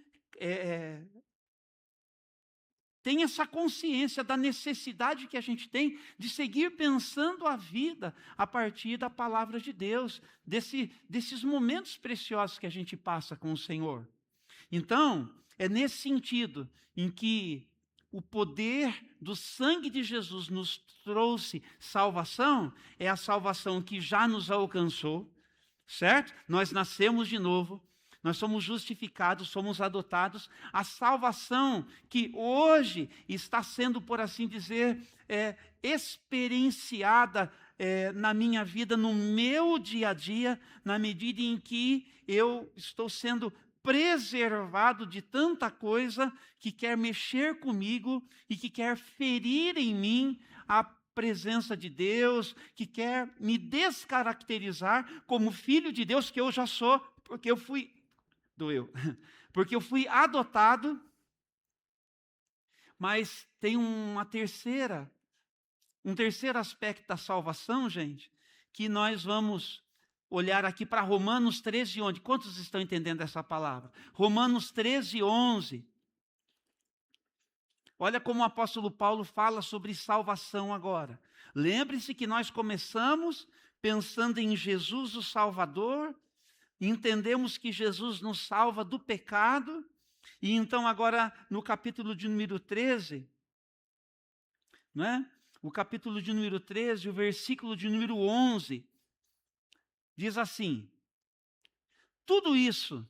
tem essa consciência da necessidade que a gente tem de seguir pensando a vida a partir da palavra de Deus, desses momentos preciosos que a gente passa com o Senhor. Então, é nesse sentido em que o poder do sangue de Jesus nos trouxe salvação, é a salvação que já nos alcançou, certo? Nós nascemos de novo. Nós somos justificados, somos adotados. A salvação que hoje está sendo, por assim dizer, experienciada na minha vida, no meu dia a dia, na medida em que eu estou sendo preservado de tanta coisa que quer mexer comigo e que quer ferir em mim a presença de Deus, que quer me descaracterizar como filho de Deus, que eu já sou, porque eu fui... Porque eu fui adotado, mas tem um terceiro aspecto da salvação, gente, que nós vamos olhar aqui para Romanos 13, 11. Quantos estão entendendo essa palavra? Romanos 13, 11. Olha como o apóstolo Paulo fala sobre salvação agora. Lembre-se que nós começamos pensando em Jesus, o Salvador. Entendemos que Jesus nos salva do pecado, e então agora no capítulo de número 13, né? O capítulo de número 13, o versículo de número 11, diz assim, tudo isso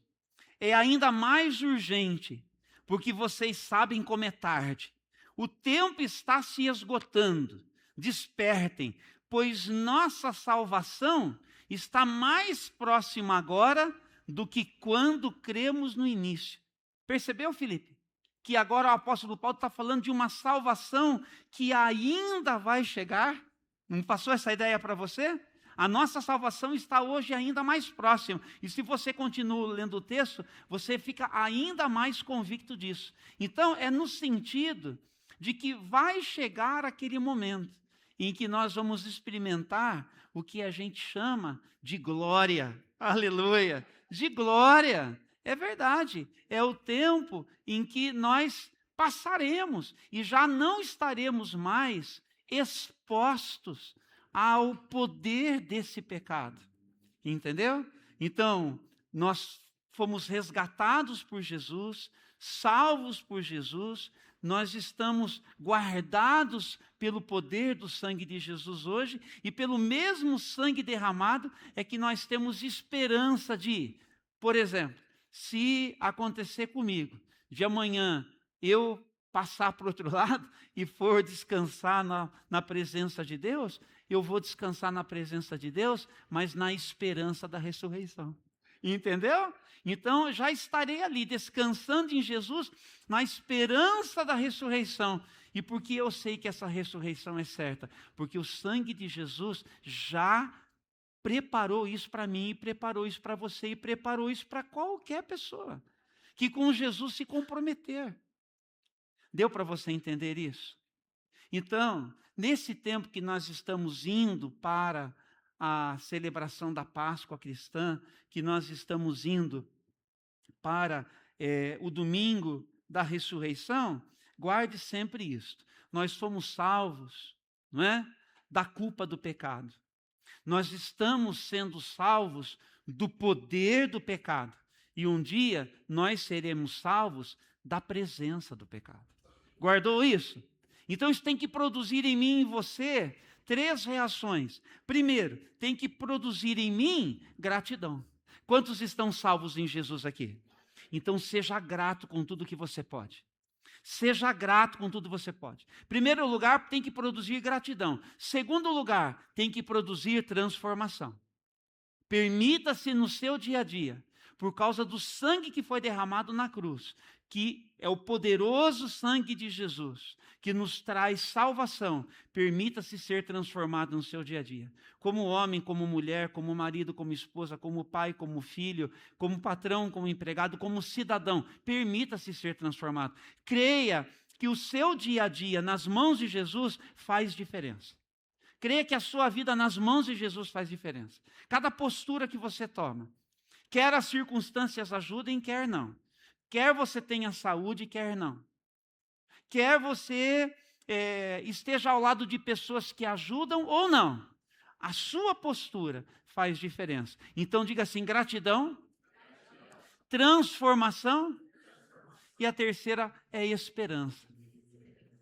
é ainda mais urgente, porque vocês sabem como é tarde. O tempo está se esgotando, despertem, pois nossa salvação está mais próxima agora do que quando cremos no início. Percebeu, Felipe? Que agora o apóstolo Paulo está falando de uma salvação que ainda vai chegar. Não passou essa ideia para você? A nossa salvação está hoje ainda mais próxima. E se você continua lendo o texto, você fica ainda mais convicto disso. Então, é no sentido de que vai chegar aquele momento em que nós vamos experimentar o que a gente chama de glória. Aleluia! De glória. É verdade. É o tempo em que nós passaremos e já não estaremos mais expostos ao poder desse pecado. Entendeu? Então, nós fomos resgatados por Jesus, salvos por Jesus, nós estamos guardados pelo poder do sangue de Jesus hoje, e pelo mesmo sangue derramado é que nós temos esperança de, por exemplo, se acontecer comigo, de amanhã eu passar para o outro lado e for descansar na presença de Deus, eu vou descansar na presença de Deus, mas na esperança da ressurreição. Entendeu? Então, eu já estarei ali, descansando em Jesus, na esperança da ressurreição. E porque eu sei que essa ressurreição é certa? Porque o sangue de Jesus já preparou isso para mim, e preparou isso para você, e preparou isso para qualquer pessoa que com Jesus se comprometer. Deu para você entender isso? Então, nesse tempo que nós estamos indo para a celebração da Páscoa cristã, que nós estamos indo para o domingo da ressurreição, guarde sempre isto. Nós somos salvos, não é? Da culpa do pecado. Nós estamos sendo salvos do poder do pecado. E um dia nós seremos salvos da presença do pecado. Guardou isso? Então isso tem que produzir em mim e em você 3 reações. Primeiro, tem que produzir em mim gratidão. Quantos estão salvos em Jesus aqui? Então seja grato com tudo que você pode. Seja grato com tudo que você pode. Primeiro lugar, tem que produzir gratidão. Segundo lugar, tem que produzir transformação. Permita-se no seu dia a dia, por causa do sangue que foi derramado na cruz, que é o poderoso sangue de Jesus, que nos traz salvação, permita-se ser transformado no seu dia a dia. Como homem, como mulher, como marido, como esposa, como pai, como filho, como patrão, como empregado, como cidadão, permita-se ser transformado. Creia que o seu dia a dia nas mãos de Jesus faz diferença. Creia que a sua vida nas mãos de Jesus faz diferença. Cada postura que você toma, quer as circunstâncias ajudem, quer não. Quer você tenha saúde, quer não. Quer você esteja ao lado de pessoas que ajudam ou não. A sua postura faz diferença. Então diga assim, gratidão, transformação, e a terceira é esperança.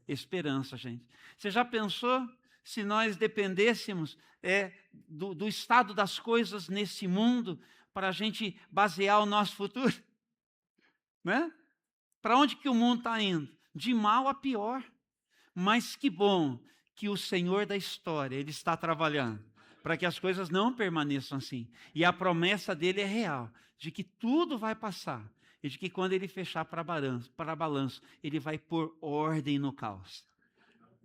Esperança, gente. Você já pensou se nós dependêssemos do estado das coisas nesse mundo para a gente basear o nosso futuro? Né? Para onde que o mundo está indo? De mal a pior. Mas que bom que o Senhor da história, Ele está trabalhando para que as coisas não permaneçam assim. E a promessa dele é real, de que tudo vai passar. E de que quando Ele fechar para balanço, Ele vai pôr ordem no caos.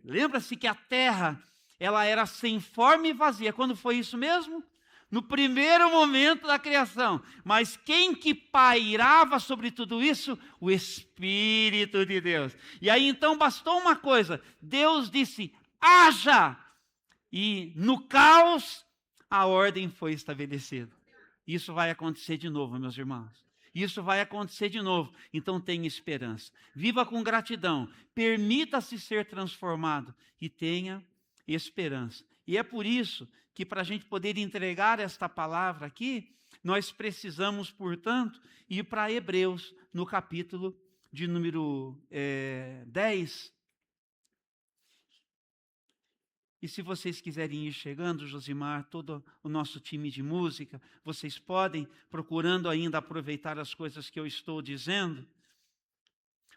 Lembra-se que a terra, ela era sem forma e vazia. Quando foi isso mesmo? No primeiro momento da criação. Mas quem que pairava sobre tudo isso? O Espírito de Deus. E aí então bastou uma coisa. Deus disse, haja! E no caos, a ordem foi estabelecida. Isso vai acontecer de novo, meus irmãos. Isso vai acontecer de novo. Então tenha esperança. Viva com gratidão. Permita-se ser transformado. E tenha esperança. E é por isso que para a gente poder entregar esta palavra aqui, nós precisamos, portanto, ir para Hebreus, no capítulo de número 10. E se vocês quiserem ir chegando, Josimar, todo o nosso time de música, vocês podem, procurando ainda aproveitar as coisas que eu estou dizendo.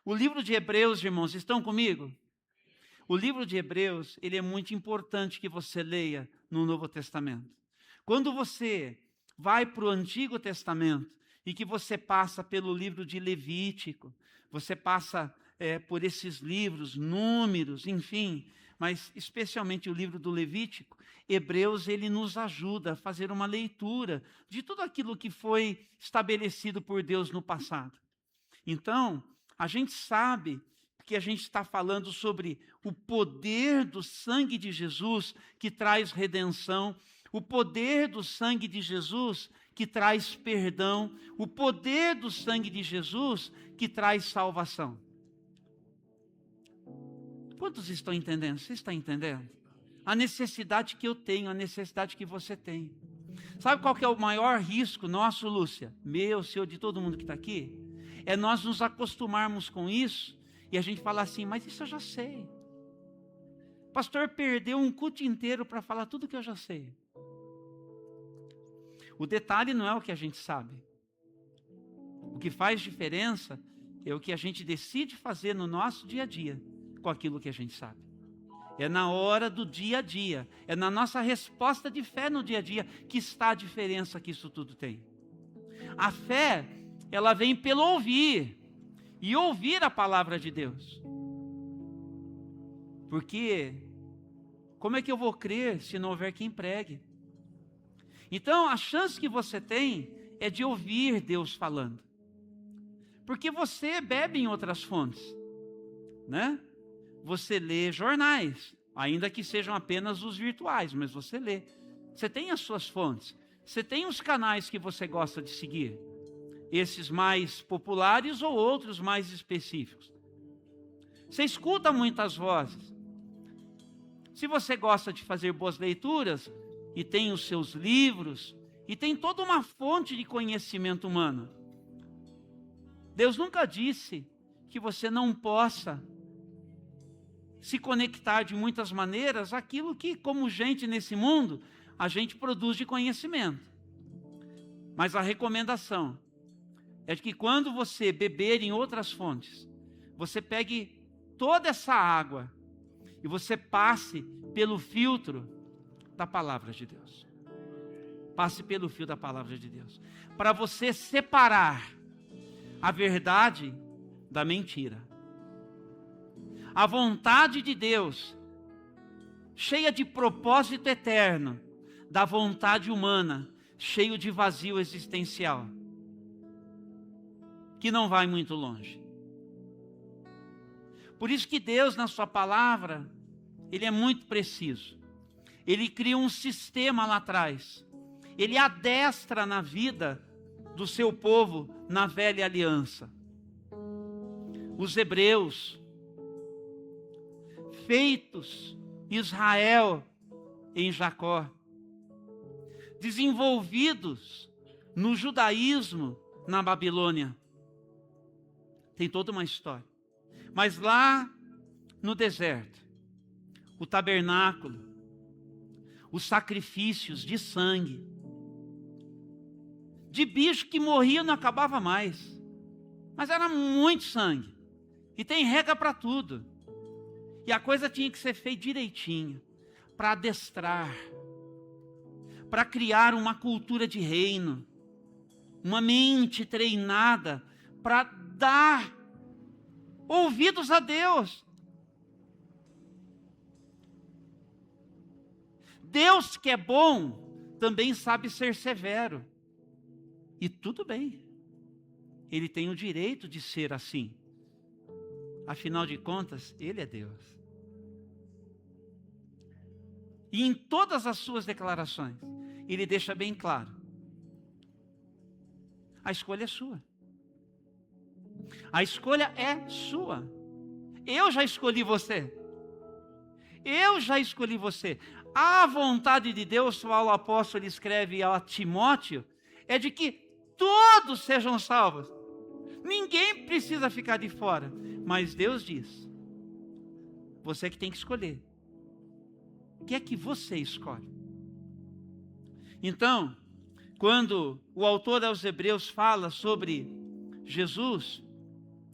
O livro de Hebreus, irmãos, estão comigo? O livro de Hebreus, ele é muito importante que você leia no Novo Testamento. Quando você vai para o Antigo Testamento e que você passa pelo livro de Levítico, você passa por esses livros, Números, enfim, mas especialmente o livro do Levítico, Hebreus, ele nos ajuda a fazer uma leitura de tudo aquilo que foi estabelecido por Deus no passado. Então, a gente sabe porque a gente está falando sobre o poder do sangue de Jesus que traz redenção, o poder do sangue de Jesus que traz perdão, o poder do sangue de Jesus que traz salvação. Quantos estão entendendo? Você está entendendo? A necessidade que eu tenho, a necessidade que você tem. Sabe qual que é o maior risco nosso, Lúcia? Meu, seu, de todo mundo que está aqui? É nós nos acostumarmos com isso e a gente falar assim, mas isso eu já sei. O pastor perdeu um culto inteiro para falar tudo que eu já sei. O detalhe não é o que a gente sabe. O que faz diferença é o que a gente decide fazer no nosso dia a dia com aquilo que a gente sabe. É na hora do dia a dia, é na nossa resposta de fé no dia a dia que está a diferença que isso tudo tem. A fé, ela vem pelo ouvir, e ouvir a palavra de Deus. Porque, como é que eu vou crer se não houver quem pregue? Então, a chance que você tem é de ouvir Deus falando. Porque você bebe em outras fontes, né? Você lê jornais, ainda que sejam apenas os virtuais, mas você lê. Você tem as suas fontes. Você tem os canais que você gosta de seguir. Esses mais populares ou outros mais específicos. Você escuta muitas vozes. Se você gosta de fazer boas leituras, e tem os seus livros, e tem toda uma fonte de conhecimento humano. Deus nunca disse que você não possa se conectar de muitas maneiras àquilo que, como gente nesse mundo, a gente produz de conhecimento. Mas a recomendação é de que quando você beber em outras fontes, você pegue toda essa água e você passe pelo filtro da palavra de Deus. Passe pelo fio da palavra de Deus. Para você separar a verdade da mentira. A vontade de Deus, cheia de propósito eterno, da vontade humana, cheio de vazio existencial, que não vai muito longe. Por isso que Deus, na sua palavra, Ele é muito preciso. Ele cria um sistema lá atrás. Ele adestra na vida do seu povo na velha aliança. Os hebreus, feitos Israel em Jacó, desenvolvidos no judaísmo na Babilônia. Tem toda uma história. Mas lá no deserto, o tabernáculo, os sacrifícios de sangue, de bicho que morria não acabava mais, mas era muito sangue, e tem regra para tudo, e a coisa tinha que ser feita direitinho, para adestrar, para criar uma cultura de reino, uma mente treinada, para dar ouvidos a Deus. Deus que é bom, também sabe ser severo. E tudo bem. Ele tem o direito de ser assim. Afinal de contas, Ele é Deus. E em todas as suas declarações, Ele deixa bem claro. A escolha é sua. A escolha é sua. Eu já escolhi você. Eu já escolhi você. A vontade de Deus, o apóstolo escreve a Timóteo, é de que todos sejam salvos. Ninguém precisa ficar de fora. Mas Deus diz, você que tem que escolher. O que é que você escolhe? Então, quando o autor aos Hebreus fala sobre Jesus,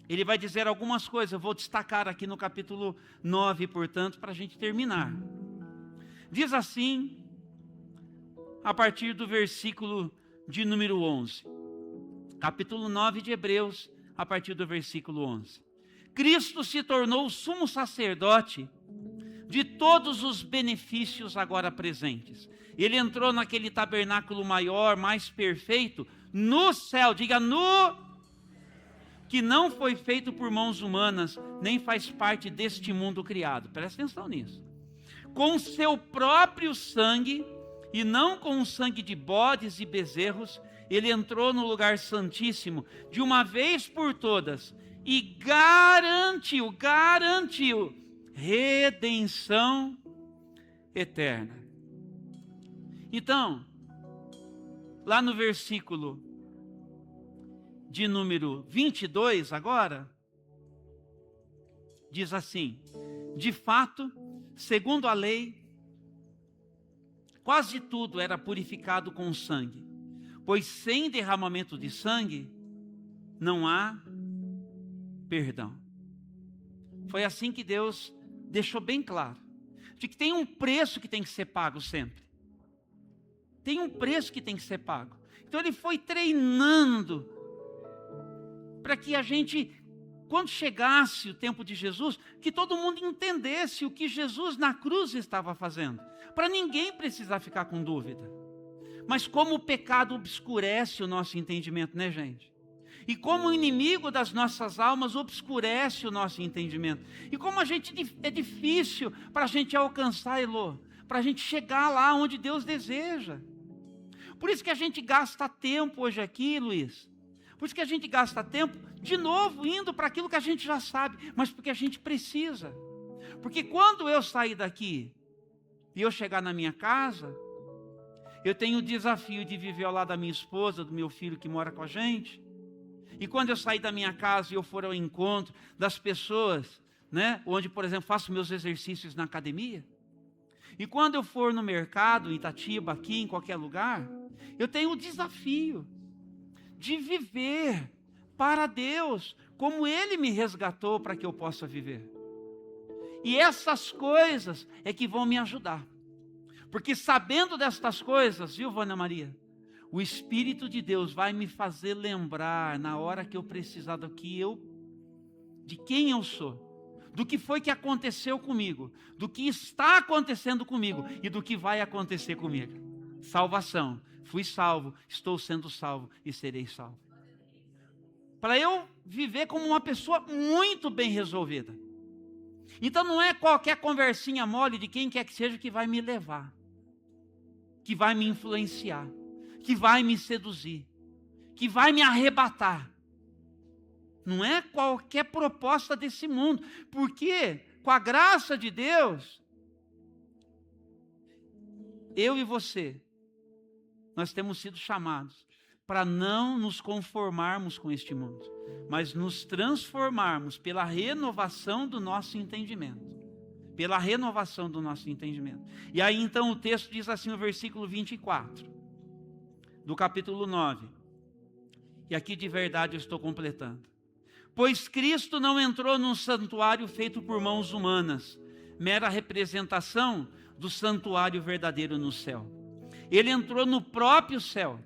ele vai dizer algumas coisas. Eu vou destacar aqui no capítulo 9, portanto, para a gente terminar. Diz assim, a partir do versículo de número 11. Capítulo 9 de Hebreus, a partir do versículo 11. Cristo se tornou o sumo sacerdote de todos os benefícios agora presentes. Ele entrou naquele tabernáculo maior, mais perfeito, no céu. Diga, no que não foi feito por mãos humanas, nem faz parte deste mundo criado. Presta atenção nisso. Com seu próprio sangue, e não com o sangue de bodes e bezerros, ele entrou no lugar santíssimo, de uma vez por todas, e garantiu redenção eterna. Então, lá no versículo de número 22 agora, diz assim: de fato, segundo a lei, quase tudo era purificado com sangue, pois sem derramamento de sangue não há perdão. Foi assim que Deus deixou bem claro, de que tem um preço que tem que ser pago sempre. Tem um preço que tem que ser pago. Então ele foi treinando para que a gente, quando chegasse o tempo de Jesus, que todo mundo entendesse o que Jesus na cruz estava fazendo, para ninguém precisar ficar com dúvida. Mas como o pecado obscurece o nosso entendimento, né, gente? E como o inimigo das nossas almas obscurece o nosso entendimento. E como é difícil para a gente alcançar, Elô, para a gente chegar lá onde Deus deseja. Por isso que a gente gasta tempo hoje aqui, Luiz. Por isso que a gente gasta tempo, de novo, indo para aquilo que a gente já sabe, mas porque a gente precisa. Porque quando eu sair daqui e eu chegar na minha casa, eu tenho o desafio de viver ao lado da minha esposa, do meu filho que mora com a gente. E quando eu sair da minha casa e eu for ao encontro das pessoas, né, onde, por exemplo, faço meus exercícios na academia, e quando eu for no mercado, em Itatiba, aqui, em qualquer lugar, eu tenho o desafio de viver para Deus, como Ele me resgatou para que eu possa viver. E essas coisas é que vão me ajudar. Porque sabendo destas coisas, viu, Vânia Maria? O Espírito de Deus vai me fazer lembrar, na hora que eu precisar de quem eu sou, do que foi que aconteceu comigo, do que está acontecendo comigo e do que vai acontecer comigo. Salvação. Fui salvo, estou sendo salvo e serei salvo. Para eu viver como uma pessoa muito bem resolvida. Então não é qualquer conversinha mole de quem quer que seja que vai me levar, que vai me influenciar, que vai me seduzir, que vai me arrebatar. Não é qualquer proposta desse mundo, porque com a graça de Deus, eu e você, nós temos sido chamados para não nos conformarmos com este mundo, mas nos transformarmos pela renovação do nosso entendimento. Pela renovação do nosso entendimento. E aí então o texto diz assim no versículo 24, do capítulo 9. E aqui de verdade eu estou completando. Pois Cristo não entrou num santuário feito por mãos humanas, mera representação do santuário verdadeiro no céu. Ele entrou no próprio céu,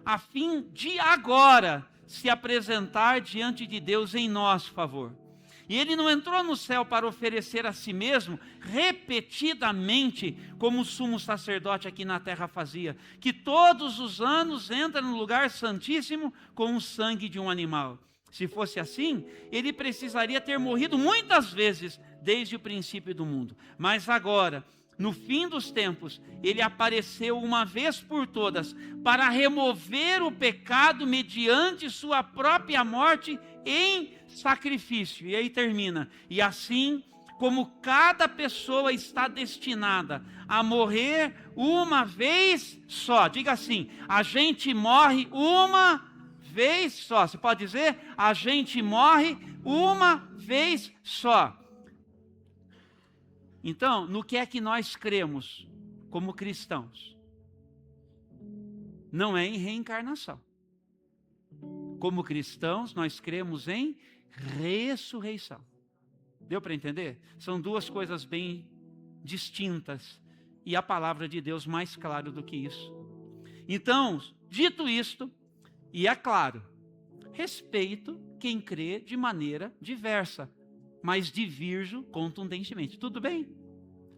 a fim de agora se apresentar diante de Deus em nosso favor. E ele não entrou no céu para oferecer a si mesmo repetidamente, como o sumo sacerdote aqui na terra fazia, que todos os anos entra no lugar santíssimo com o sangue de um animal. Se fosse assim, ele precisaria ter morrido muitas vezes desde o princípio do mundo. Mas agora, no fim dos tempos, ele apareceu uma vez por todas para remover o pecado mediante sua própria morte em sacrifício. E aí termina. E assim como cada pessoa está destinada a morrer uma vez só. Diga assim, a gente morre uma vez só. Você pode dizer? A gente morre uma vez só. Então, no que é que nós cremos como cristãos? Não é em reencarnação. Como cristãos, nós cremos em ressurreição. Deu para entender? São duas coisas bem distintas. E a palavra de Deus mais claro do que isso. Então, dito isto, e é claro, respeito quem crê de maneira diversa, mas divirjo contundentemente. Tudo bem?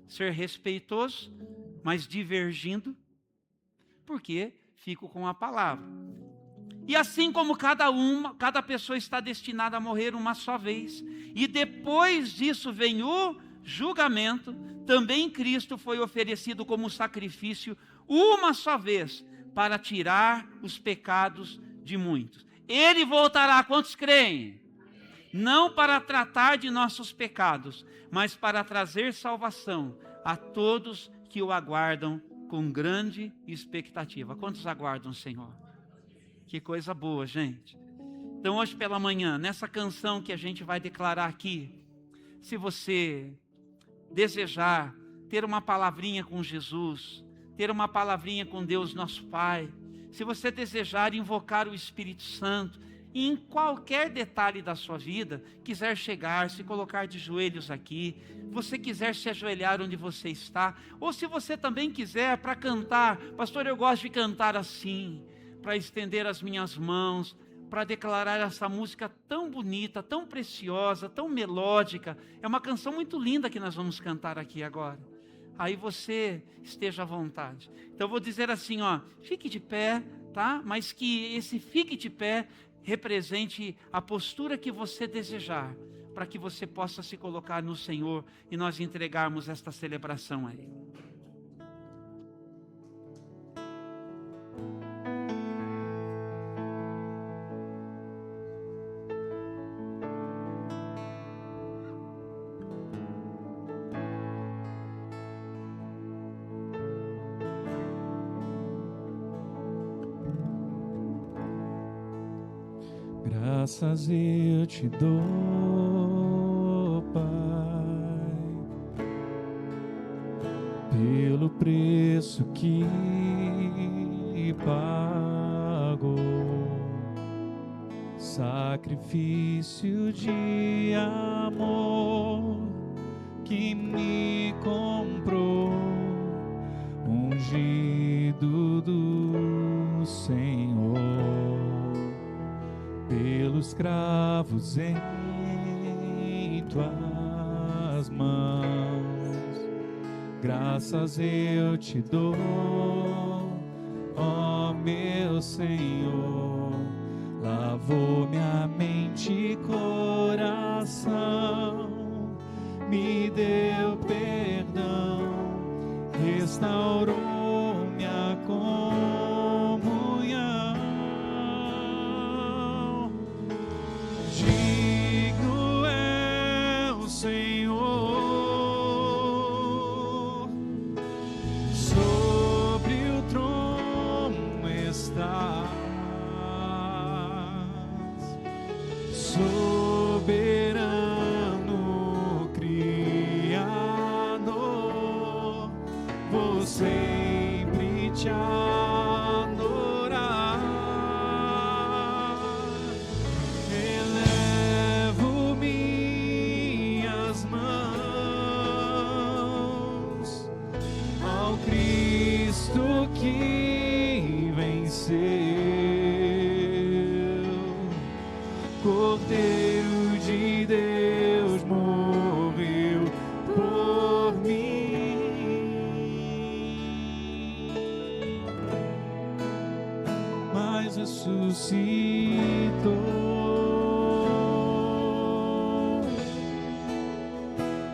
Ser respeitoso, mas divergindo, porque fico com a palavra. E assim como cada pessoa está destinada a morrer uma só vez, e depois disso vem o julgamento, também Cristo foi oferecido como sacrifício uma só vez, para tirar os pecados de muitos. Ele voltará, quantos creem? Não para tratar de nossos pecados, mas para trazer salvação a todos que o aguardam com grande expectativa. Quantos aguardam o Senhor? Que coisa boa, gente. Então hoje pela manhã, nessa canção que a gente vai declarar aqui, se você desejar ter uma palavrinha com Jesus, ter uma palavrinha com Deus nosso Pai, se você desejar invocar o Espírito Santo, e em qualquer detalhe da sua vida, quiser chegar, se colocar de joelhos aqui, você quiser se ajoelhar onde você está, ou se você também quiser para cantar, pastor, eu gosto de cantar assim, para estender as minhas mãos, para declarar essa música tão bonita, tão preciosa, tão melódica. É uma canção muito linda que nós vamos cantar aqui agora. Aí você esteja à vontade. Então eu vou dizer assim, ó, fique de pé, tá? Mas que esse fique de pé represente a postura que você desejar, para que você possa se colocar no Senhor e nós entregarmos esta celebração a Ele. Graças eu te dou, Pai, pelo preço que pagou, sacrifício de amor que me comprou, ungido do Senhor. Pelos cravos em tuas mãos, graças eu te dou, ó meu Senhor. Lavou minha mente e coração, me deu perdão, restaurou minha comunhão. Digno é o Senhor, sobre o trono estás, soberano Criador, vou sempre te adorar. Elevo minhas mãos ao Cristo que venceu, Cordeiro de Deus morreu por mim, mas ressuscitou.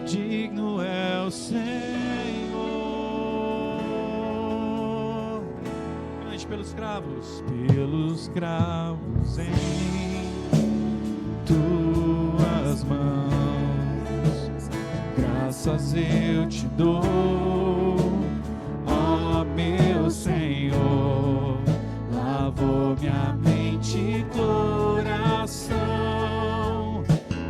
Digno é o Senhor. Cante pelos cravos em tuas mãos, graças eu te dou, ó meu Senhor. Lavou minha mente e coração,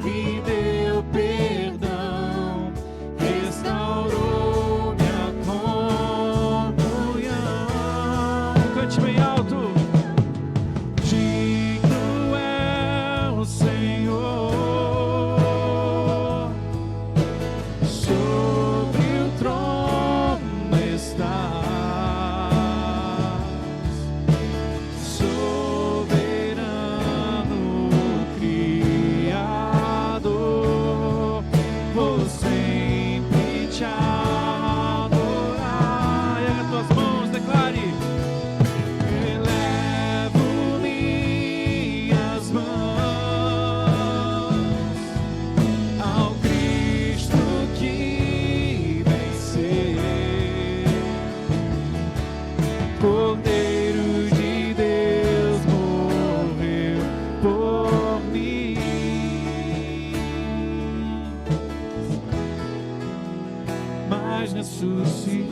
me deu perdão, restaurou minha comunhão. Cante bem alto. Digno é o Senhor, sobre o trono mas ressuscitou.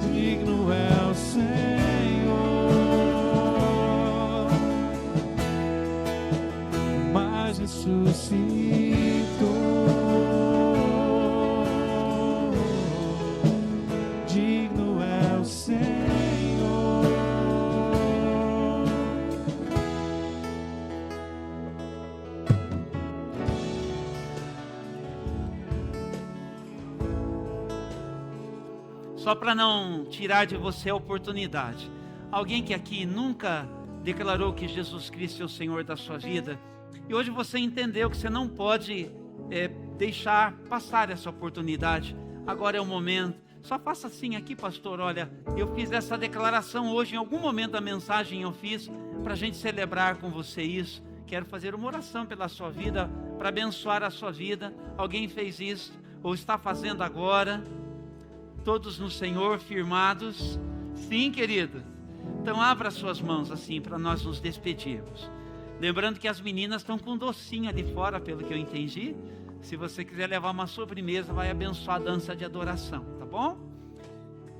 Digno é o Senhor, mas ressuscitou. Digno é o Senhor. Só para não tirar de você a oportunidade, alguém que aqui nunca declarou que Jesus Cristo é o Senhor da sua vida, e hoje você entendeu que você não pode deixar passar essa oportunidade, agora é o momento. Só faça assim aqui, pastor, olha, eu fiz essa declaração hoje, em algum momento da mensagem eu fiz, para a gente celebrar com você isso. Quero fazer uma oração pela sua vida, para abençoar a sua vida. Alguém fez isso, ou está fazendo agora? Todos no Senhor, firmados? Sim, querido? Então abra suas mãos assim, para nós nos despedirmos. Lembrando que as meninas estão com docinho ali fora, pelo que eu entendi. Se você quiser levar uma sobremesa, vai abençoar a dança de adoração, tá bom?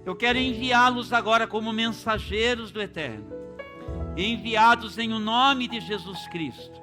Eu quero enviá-los agora como mensageiros do Eterno, enviados em o nome de Jesus Cristo,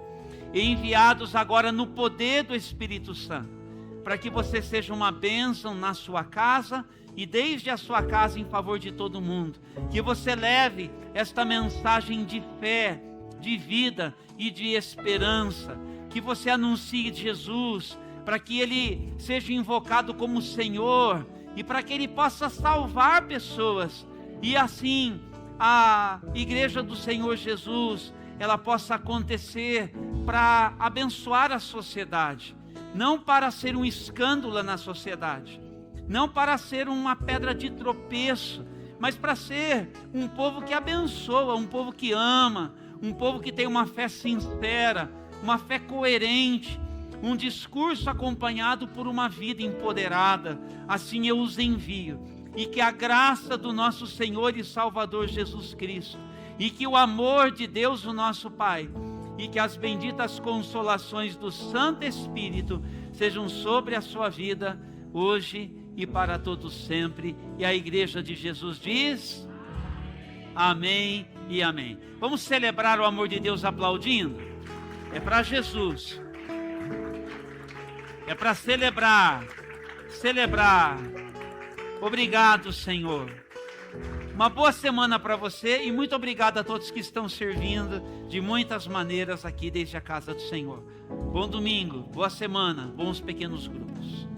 enviados agora no poder do Espírito Santo, para que você seja uma bênção na sua casa e desde a sua casa em favor de todo mundo. Que você leve esta mensagem de fé, de vida e de esperança. Que você anuncie Jesus, para que Ele seja invocado como Senhor e para que Ele possa salvar pessoas. E assim a Igreja do Senhor Jesus, ela possa acontecer para abençoar a sociedade. Não para ser um escândalo na sociedade, não para ser uma pedra de tropeço, mas para ser um povo que abençoa, um povo que ama, um povo que tem uma fé sincera, uma fé coerente, um discurso acompanhado por uma vida empoderada. Assim eu os envio, e que a graça do nosso Senhor e Salvador Jesus Cristo, e que o amor de Deus, o nosso Pai, e que as benditas consolações do Santo Espírito sejam sobre a sua vida, hoje e para todos sempre. E a Igreja de Jesus diz: amém e amém. Vamos celebrar o amor de Deus aplaudindo? É para Jesus. É para celebrar. Obrigado, Senhor. Uma boa semana para você e muito obrigado a todos que estão servindo de muitas maneiras aqui desde a casa do Senhor. Bom domingo, boa semana, bons pequenos grupos.